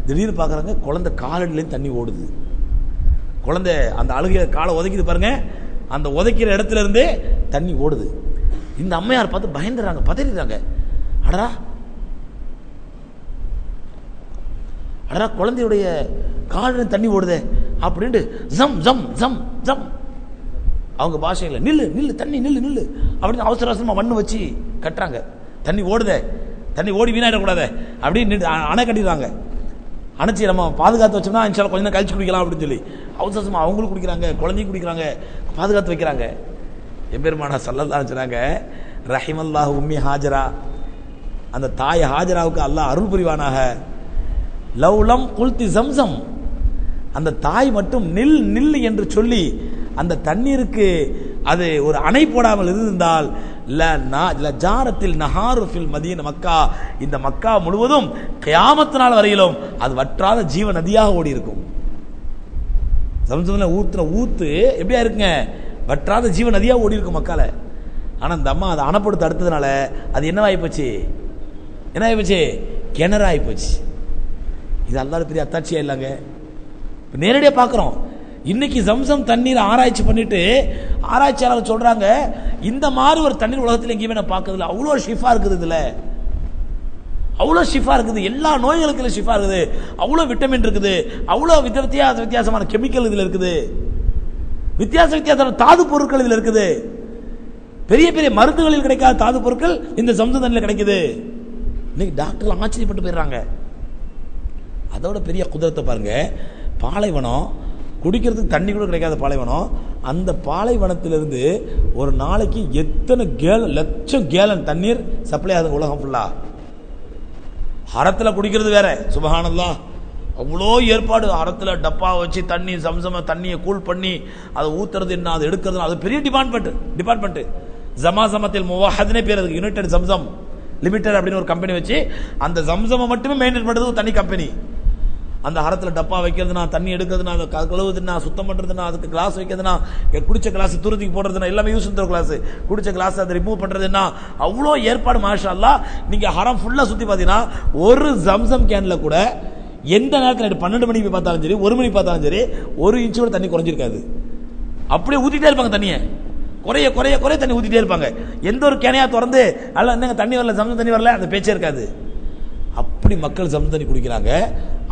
திடீர்னு பார்க்குறாங்க குழந்தை காலடியிலேருந்து தண்ணி ஓடுது. குழந்தை அந்த அழுகையில காலை உதைக்குது பாருங்க, அந்த உதைக்கிற இடத்துல இருந்தே தண்ணி ஓடுது. இந்த அம்மையார் பார்த்து பயந்துறாங்க, பதறிடுறாங்க. அடரா அடரா குழந்தையுடைய காலில் தண்ணி ஓடுதே அப்படின்ட்டு ஜம் ஜம் ஜம் ஜம் அவங்க பாஷையில் நில்லு நில்லு தண்ணி நில்லு நில்லு அப்படின்னு அவசர அவசரமா மண்ணு வச்சு கட்டுறாங்க. தண்ணி ஓடுதே, தண்ணி ஓடி வீணாயிடக்கூடாது அப்படின்னு அணை கட்டிடுறாங்க. அணைச்சி நம்ம பாதுகாத்து வச்சோம்னா இன்ஷால்லா கொஞ்ச நேரம் கழிச்சு குடிக்கலாம் அப்படின்னு சொல்லி அவசரமா அவங்களும் குடிக்கிறாங்க, குழந்தையும் குடிக்கிறாங்க, பாதுகாத்து வைக்கிறாங்க. எம்பெருமானா ஸல்லல்லாஹு அலைஹி வஸல்லம் ரஹிமல்லாஹு உம்மி ஹாஜரா, அந்த தாய் ஹாஜராவுக்கு அல்லாஹ் அருள் புரிவானாக. லவ்லம் குல்தி ஜம்சம், அந்த தாய் மட்டும் நில் நில் என்று சொல்லி அந்த தண்ணீருக்கு அது ஒரு அணை போடாமல் இருந்தால் ஜாரத்தில் நஹாரு ஃபில் மதீனா மக்கா, இந்த மக்கா முழுவதும் கியாமத் நாள் வரையிலும் அது வற்றாத ஜீவ நதியாக ஓடி இருக்கும். ஜம்சம்ல ஊத்துன ஊத்து எப்படியா இருக்குங்க, வற்றாத ஜீவ நதியாக ஓடி இருக்கும் மக்கால. ஆனா இந்த அம்மா அதை அணைப்படுத்த அடுத்ததுனால அது என்னவாகி போச்சு, என்ன ஆகி போச்சு, கிணறாகி போச்சு. இது அல்லாஹ் பெரிய அத்தாட்சியா இல்லைங்க. நேரடியாக பார்க்குறோம். இன்னைக்கு ஜம்சம் தண்ணீர் ஆராய்ச்சி பண்ணிட்டு ஆராய்ச்சியாளர் சொல்றாங்க, இந்த மாதிரி ஒரு தண்ணீர் உலகத்தில் எங்கேயுமே நான் பார்க்கறதில்ல, அவ்வளோ ஷிஃபா இருக்குது, இதுல அவ்வளோ ஷிஃபா இருக்குது, எல்லா நோய்களுக்கும் ஷிஃபா இருக்குது, அவ்வளோ விட்டமின் இருக்குது, அவ்வளோ வித்தியாசமான கெமிக்கல் இதுல இருக்குது, வித்தியாசமான தாது பொருட்கள் இதுல இருக்குது, பெரிய பெரிய மருந்துகளில் கிடைக்காத தாது பொருட்கள் இந்த ஜம்சம் தண்ணியில் கிடைக்குது. இன்னைக்கு டாக்டர்கள் ஆச்சரியப்பட்டு போயிடுறாங்க. அதோட பெரிய குதிரத்தை பாருங்க, பாலைவனம், குடிக்கிறதுக்கு தண்ணி கூட கிடைக்காத பாலைவனம், அந்த பாலைவனத்திலிருந்து ஒரு நாளைக்கு எத்தனை லட்சம் கேலன் தண்ணீர் சப்ளை ஆகுது உலகம் ஃபுல்லா. ஹரத்தில் குடிக்கிறது வேற, சுபஹானல்லாஹ், அவ்வளோ ஏற்பாடு. ஹரத்தில் டப்பா வச்சு தண்ணி சம்சம தண்ணியை கூல் பண்ணி அதை ஊத்துறது என்ன, அதை எடுக்கிறது, அது பெரிய டிபார்ட்மெண்ட். ஜமாசமத்தில் முவாஹத்னே பேர் அதுக்கு, யுனைடெட் ஜம்சம் லிமிடெட் அப்படின்னு ஒரு கம்பெனி வச்சு அந்த ஜம்சமை மட்டுமே மெயின்டைன் பண்றது ஒரு தனி கம்பெனி. அந்த ஹரத்தில் டப்பா வைக்கிறதுனா, தண்ணி எடுக்கிறதுனா, அதை கழுவுதுனா, சுத்தம் பண்றதுனா, அதுக்கு கிளாஸ் வைக்கிறதுனா, குடிச்ச கிளாஸ் துருத்திக்கு போடுறதுனா, எல்லாமே யூஸ் பண்ணுற கிளாஸ், குடிச்ச கிளாஸ் அதை ரிமூவ் பண்றதுனா, அவ்வளோ ஏற்பாடு. மாஷா அல்லாஹ். நீங்க ஹரம் ஃபுல்லா சுத்தி பார்த்தீங்கன்னா ஒரு ஜம்சம் கேன்ல கூட எந்த நேரத்தில் 12 மணிக்கு பார்த்தாலும் சரி, 1 மணிக்கு பார்த்தாலும் சரி, 1 இன்ச்சு கூட தண்ணி குறைஞ்சிருக்காது. அப்படியே ஊத்திட்டே இருப்பாங்க தண்ணியை, குறைய குறைய குறைய தண்ணி ஊத்திட்டே இருப்பாங்க. எந்த ஒரு கேனையா திறந்து அல்ல என்னங்க தண்ணி வரல, ஜம்சம் தண்ணி வரல, அந்த பேச்சே இருக்காது. அப்படி மக்கள் ஜம்சம் தண்ணி குடிக்கிறாங்க.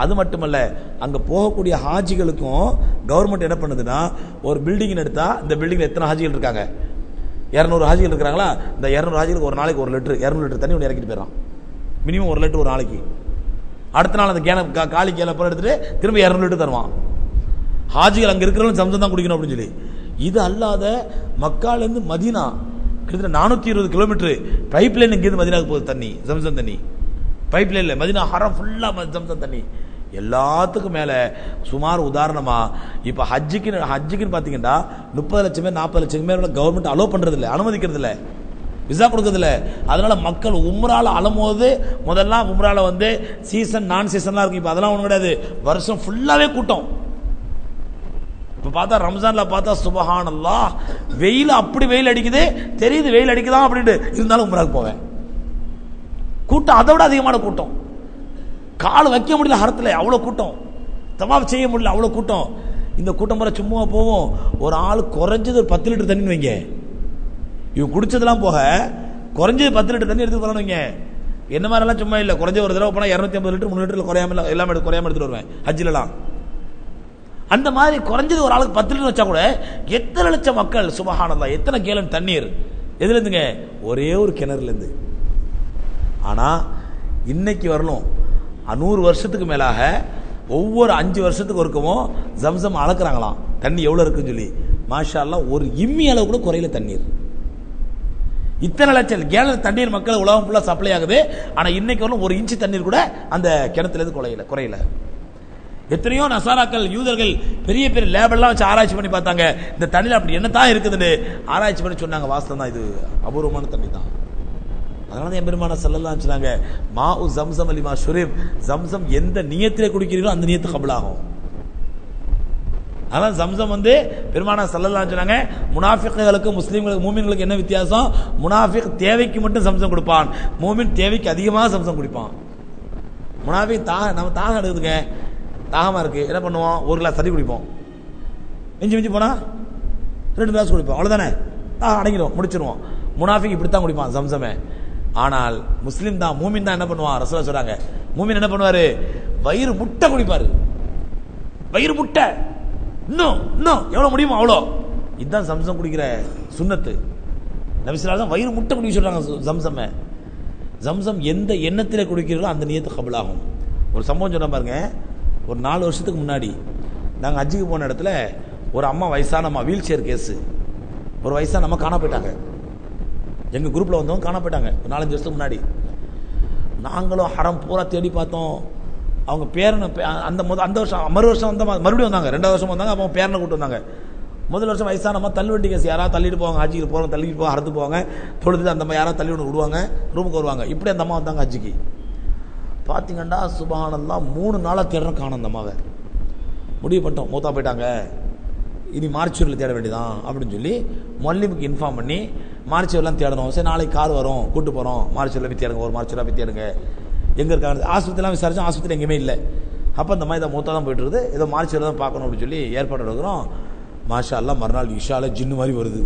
அது மட்டுமல்ல, அங்க போகக்கூடிய ஹாஜிகளுக்கும் கவர்மெண்ட் என்ன பண்ணுதுன்னா, ஒரு பில்டிங் எடுத்தா இந்த பில்டிங்ல எத்தனை ஹாஜிகள் இருக்காங்க, 200 ஹாஜிகள் இருக்கிறாங்களா, இந்த 200 ஹாஜிகளுக்கு ஒரு நாளைக்கு 1 லிட்டர் 200 லிட்டர் தண்ணி ஒன்று இறக்கிட்டு போயிடறான். மினிமம் 1 லிட்டர் ஒரு நாளைக்கு. அடுத்த நாள் அந்த கேன காலி கேல அப்புறம் எடுத்துட்டு திரும்ப 200 லிட்டர் தருவான். ஹாஜிகள் அங்க இருக்கிறவங்க ஜம்சம் தான் குடிக்கணும் அப்படின்னு சொல்லி. இது அல்லாத மக்காலேருந்து மதீனா கிட்டத்தட்ட 420 கிலோமீட்டர் பைப் லைன் இங்கிருந்து மதீனாவுக்கு போகுது தண்ணி, ஜம்சம் தண்ணி. பைப் லைன்ல மதீனா ஹரம் ஃபுல்லா ஜம்சம் தண்ணி. எல்லாத்துக்கும் மேல சுமார் உதாரணமா இப்ப ஹஜ்ஜுக்குன்னு பாத்தீங்கன்னா 30 லட்சம் பேர் 40 லட்சம் பேர் கவர்மெண்ட் அலோ பண்றது இல்லை, அனுமதிக்கிறது இல்லை, விசா கொடுக்கறது இல்லை. அதனால மக்கள் உம்ரால அலமோது, முதல்லாம் உம்ரால வந்து சீசன் நான் சீசன்லாம் இருக்கு, இப்ப அதெல்லாம் ஒண்ணு கிடையாது, வருஷம் ஃபுல்லாவே கூட்டம். இப்ப பார்த்தா ரம்ஜான்ல பார்த்தா சுபஹானல்லாஹ், வெயில் அப்படி வெயில் அடிக்குது, தெரியுது வெயில் அடிக்குதான் அப்படின்ட்டு, இருந்தாலும் உம்ராக்கு போவேன். கூட்டம் அதை விட அதிகமான கூட்டம், கால் வைக்க முடியல ஹரத்துல, அவ்வளவு கூட்டம், தவாப் செய்ய முடியல, அவ்வளவு கூட்டம். இந்த கூட்டம் முறை சும்மா போவோம். ஒரு ஆள் குறைஞ்சது ஒரு 10 லிட்டர் தண்ணி வைங்க, இவங்க குடிச்சதெல்லாம் போக குறைஞ்சது 10 லிட்டர் தண்ணி எடுத்து வரணும். என்ன மாதிரிலாம் சும்மா இல்லை, குறைஞ்ச ஒரு தடவை போனா 250 லிட்டர் 3 லிட்டர் குறையாம எல்லாமே குறையாம எடுத்துட்டு வருவேன் ஹஜ்ஜிலலாம். அந்த மாதிரி குறைஞ்சது ஒரு ஆளுக்கு 10 லிட்டர் வச்சா கூட எத்தனை லட்சம் மக்கள், சுபஹானல்லாஹ், எத்தனை கேலன் தண்ணீர் எதுல இருந்துங்க, ஒரே ஒரு கிணறுல இருந்து. ஆனால் இன்னைக்கு வரலும் 100 வருஷத்துக்கு மேலாக ஒவ்வொரு 5 வருஷத்துக்கு ஒருக்கவும் ஜம்சம் அளக்குறாங்களாம் தண்ணி எவ்வளோ இருக்குன்னு சொல்லி. மாஷா அல்லாஹ், ஒரு இம்மி அளவு கூட குறையில தண்ணீர். இத்தனை லட்சம் கேலன் தண்ணீர் மக்கள் உலகம் ஃபுல்லாக சப்ளை ஆகுது. ஆனால் இன்னைக்கு வரலும் 1 இன்ச்சு தண்ணீர் கூட அந்த கிணத்துலேருந்து குறையில. எத்தனையோ நசாராக்கள் யூதர்கள் பெரிய பெரிய லேபெல்லாம் வச்சு ஆராய்ச்சி பண்ணி பார்த்தாங்க, இந்த தண்ணியில் அப்படி என்னதான் இருக்குதுன்னு ஆராய்ச்சி பண்ணி சொன்னாங்க. வாஸ்தவம் தான், இது அபூர்வமான தண்ணி தான். அதனால தான் எம்பெருமான ஸல்லல்லாஹு அலைஹி சொன்னாங்க, மா உ ஜம்சம் அலிமா ஷுரிப், ஜம்சம் எந்த நியத்திலே குடிக்கிறீங்களோ அந்த நியத்து கபூலாகும். அதான் ஜம்சம் பெருமானா ஸல்லல்லாஹு அலைஹி சொன்னாங்க, முனாஃபிக்குகளுக்கு முஸ்லீம்களுக்கு மூமின்களுக்கு என்ன வித்தியாசம்? முனாஃபிக் தேவைக்கு மட்டும் ஜம்சம் கொடுப்பான், மூமின் தேவைக்கு அதிகமாக ஜம்சம் குடிப்பான். முனாஃபிக் நம்ம தாகம் எடுக்குதுங்க, தாகமாக இருக்குது, என்ன பண்ணுவோம்? 1 கிளாஸ் தண்ணி குடிப்போம், மிஞ்சி போனா 2 கிளாஸ் குடிப்போம், அவ்வளோதானே, தாகம் அடங்கிடுவோம், முடிச்சிருவோம். முனாஃபிக் இப்படித்தான் குடிப்பான் ஜம்சமே. ஆனால் முஸ்லீம் தான், மூமின் தான் என்ன பண்ணுவான்? ரசூலுல்லாஹ் சொல்றாங்க, மூமின் என்ன பண்ணுவாரு? வயிறு முட்டை குடிப்பாரு, வயிறு முட்டை, இன்னும் எவ்வளோ முடியுமோ அவ்வளோ. இதுதான் ஜம்சம் குடிக்கிற சுன்னத்து. நபி ஸல்லல்லாஹு அலைஹி வஸல்லம் வயிறு முட்டை குடிக்க சொல்றாங்க ஜம்சம்மை. ஜம்சம் எந்த எண்ணத்தில் குடிக்கிறீர்களோ அந்த நியத்து கபூலாகும். ஒரு சம்பவம் சொன்ன பாருங்க, ஒரு 4 வருஷத்துக்கு முன்னாடி நாங்கள் ஹஜ்ஜுக்கு போன இடத்துல ஒரு அம்மா, வயசான அம்மா, வீல் சேர் கேஸு, ஒரு வயசான அம்மா காண போயிட்டாங்க. எங்கள் குரூப்பில் வந்தவங்க காண போயிட்டாங்க ஒரு 4-5 வருஷத்துக்கு முன்னாடி. நாங்களும் ஹரம் பூரா தேடி பார்த்தோம். அவங்க பேரனை அந்த வருஷம் மறு வருஷம் மறுபடியும் வந்தாங்க, 2வது வருஷம் வந்தாங்க. அப்போ பேரனை கூப்பிட்டு வந்தாங்க. முதல் வருஷம் வயசானம்மா தள்ளுவண்டி கேஸ், யாராவது தள்ளிட்டு போவாங்க, ஹஜ்ஜிக்கு போகிறோம், தள்ளிட்டு போவாங்க, அறுத்து போவாங்க, தொழுது அந்த மாதிரி யாராவது தள்ளி ஒன்று விடுவாங்க, ரூமுக்கு வருவாங்க. இப்படி அந்த அம்மா வந்தாங்க ஹஜ்ஜிக்கு. பார்த்தீங்கன்னா சுபஹானல்லாஹ் 3 நாளாக தேடுறோம், காணும் அந்த அம்மாவை. முடிவு பண்ணிட்டோம், மூத்தா போயிட்டாங்க, இனி மார்ச்சூரில் தேட வேண்டியதான் அப்படின்னு சொல்லி மொல்லிமுக்கு இன்ஃபார்ம் பண்ணி மார்ச்சூர்லாம் தேடணும். சரி, நாளைக்கு கார் வரும், கூப்பிட்டு போகிறோம், மார்ச்சூரில் போய் தேடுங்க, ஒரு மார்ச்சூராக போய் தேடுங்க. எங்கே இருக்காங்க? ஆஸ்பத்திரிலாம் விசாரிச்சோம், ஆஸ்பத்திரி எங்கேயுமே இல்லை. அப்போ இந்த மாதிரி இதை மூத்தா தான் போயிட்டு இருக்குது, ஏதோ மார்ச்சூரில் தான் பார்க்கணும் அப்படின்னு சொல்லி ஏற்பாடு எடுக்கிறோம். மாஷா அல்லாஹ் மறுநாள் இஷால ஜின்னு மாதிரி வருது,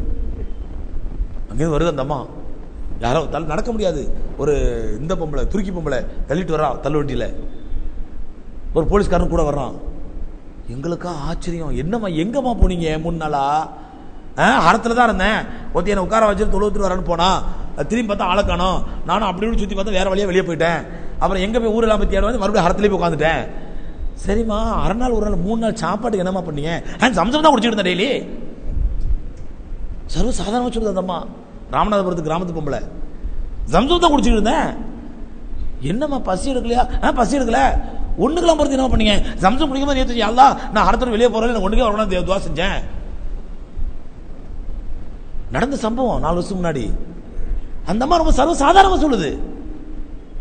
அங்கேருந்து வருது அந்த அம்மா. யாரோ நடக்க முடியாது, ஒரு இந்த பொம்பளை, துருக்கி பொம்பளை தள்ளிட்டு வர்றான் தள்ளுவண்டியில், ஒரு போலீஸ்காரன் கூட வர்றான். எங்களுக்கா ஆச்சரியம், என்னம்மா எங்கம்மா போனீங்க? 3 நாளா ஹரத்தில் தான் இருந்தேன், ஒருத்தி என்னை உட்கார வச்சு தொழுவத்துட்டு வரேன்னு போனா, திரும்பி பார்த்தா ஆளை காணோம். நானும் அப்படி இப்படி சுற்றி பார்த்தா வேற வழியாக வெளியே போயிட்டேன். அப்புறம் எங்கே போய் ஊரெல்லாம் போய் தேட வந்து மறுபடியும் ஹரத்துலேயே போய் உட்காந்துட்டேன். சரிம்மா, 1/2 நாள் 1 நாள் 3 நாள் சாப்பாட்டுக்கு என்னம்மா பண்ணீங்க? சம்சம் தான் குடிச்சிட்டு இருந்தேன் டெய்லி. சர்வ சாதாரணமாக சொல்லுது அந்த அம்மா, ராமநாதபுரத்து கிராமத்து பொம்பளை, ஜம்சம் தான் குடிச்சிட்டு இருந்தேன். என்னம்மா பசி எடுக்கலையா? பசி எடுக்கல. ஒண்ணுக்கெல்லாம் பொறுத்து என்ன பண்ணீங்க? ஜம்சம் குடிக்கும்போது நேற்று அல்லாஹ் நான் ஹரத்துல வெளியே போறேன், ஒண்ணுக்கே வரணும் துவா செஞ்சேன். நடந்த சம்பவம் 4 வருஷத்துக்கு முன்னாடி. அந்த அம்மா ரொம்ப சர்வ சாதாரணமாக சொல்லுது.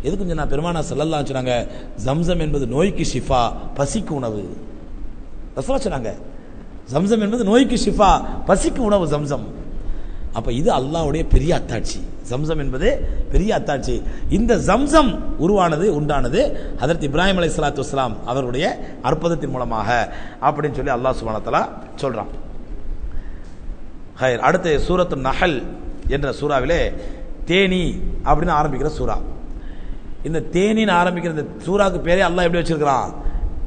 எதுக்கு கொஞ்சம் நான் பெருமானா ஸல்லல்லாஹு அலைஹி சொன்னாங்க, ஜம்சம் என்பது நோய்க்கு ஷிஃபா, பசிக்கு உணவு. ரசூலுல்லாஹ் சொன்னாங்க, ஜம்சம் என்பது நோய்க்கு ஷிஃபா, பசிக்கு உணவு ஜம்சம். அப்ப இது அல்லாஹ்வுடைய பெரிய அத்தாட்சி. ஜம்சம் என்பது பெரிய அத்தாட்சி. இந்த ஜம்சம் உண்டானது ஹஜ்ரத் இப்ராஹிம் அலைஹிஸ்ஸலாத்து வஸ்ஸலாம் அவருடைய அற்புதத்தின் மூலமாக அப்படின்னு சொல்லி அல்லாஹ் சுப்ஹானஹு வ தஆலா சொல்றான். ஹைர், அடுத்து சூரத்து நஹல் என்ற சூறாவிலே தேனி அப்படின்னு ஆரம்பிக்கிற சூறா. இந்த தேனின்னு ஆரம்பிக்கிற இந்த சூறாவுக்கு பேரே அல்லாஹ் எப்படி வச்சிருக்கிறான்?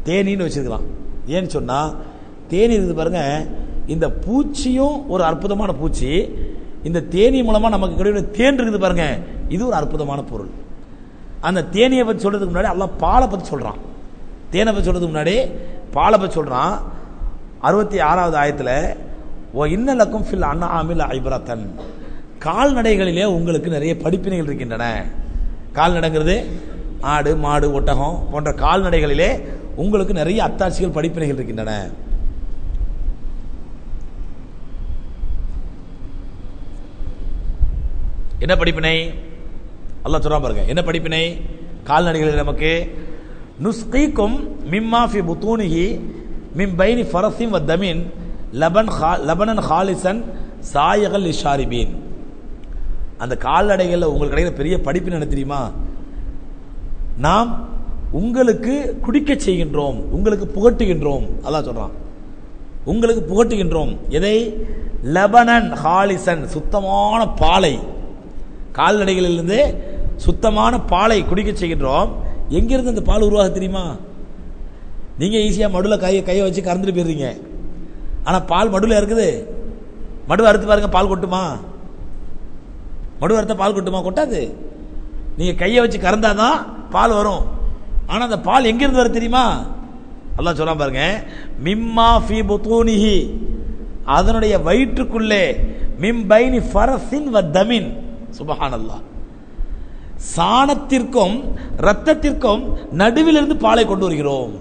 தேனின்னு வச்சிருக்கிறான். ஏன்னு சொன்னா, தேனி இருக்குது பாருங்க, இந்த பூச்சியும் ஒரு அற்புதமான பூச்சி. இந்த தேனி மூலமா நமக்கு கிடைக்கிற தேன் இருக்குது பாருங்க, இது ஒரு அற்புதமான பொருள். அந்த தேனியை பற்றி சொல்றதுக்கு முன்னாடி அல்லாஹ் பாலை பற்றி சொல்றான். தேனை பற்றி சொல்றதுக்கு முன்னாடி பாலை பற்றி சொல்றான். 66வது ஆயத்துல, ஓ இன்னலக்கும் ஃபில் அன்ஆமில் ஐப்ரத்தன், கால்நடைகளிலே உங்களுக்கு நிறைய படிப்பினைகள் இருக்கின்றன. கால்நடைங்கிறது ஆடு, மாடு, ஒட்டகம் போன்ற கால்நடைகளிலே உங்களுக்கு நிறைய அத்தாட்சிகள், படிப்பினைகள் இருக்கின்றன. என்ன படிப்பினை? அல்லாஹ் சொல்றான் பாருங்க, என்ன படிப்பினை கால்நடைகளில் நமக்கு? நுஸ்கீக்கும் மிம்மா ஃபி புத்தூனிஹி மின் பைனி ஃபரஸின் வ தமின் லபனன் ஹாலிசன் சாயகல் லிஷாரிபீன். அந்த கால்நடைகளில் உங்களுக்கு கிடைக்கிற பெரிய படிப்பினை என்ன தெரியுமா? நாம் உங்களுக்கு குடிக்க செய்கின்றோம், உங்களுக்கு புகட்டுகின்றோம். அல்லாஹ் சொல்றான், உங்களுக்கு புகட்டுகின்றோம். எதை? லபனன் ஹாலிசன், சுத்தமான பாலை. கால்நடைகளிலிருந்து சுத்தமான பாலை குடிக்க செய்கின்றோம். எங்கிருந்து அந்த பால் உருவாக தெரியுமா? நீங்க ஈஸியா மடுல கையை வச்சு கறந்துட்டு போயிருந்தீங்க. ஆனா பால் மடுல இருக்குது. மடு அறுத்து பாருங்க, பால் கொட்டுமா? மடு அறுத்த பால் கொட்டுமா? கொட்டாது. நீங்க கையை வச்சு கறந்தாதான் பால் வரும். ஆனா அந்த பால் எங்கிருந்து வரும் தெரியுமா? அல்லாஹ் சொல்றான் பாருங்க, மிம்மா ஃபீ புதூனிஹி, அதனுடைய வயிற்றுக்குள்ளே, மிம் பைனி ஃபரஸின் வ தமின். சுப்ஹானல்லாஹ். சாணத்திற்கும் ரத்தத்திற்கும் நடுவில் இருந்து பாலை கொண்டு வருகிறோம்.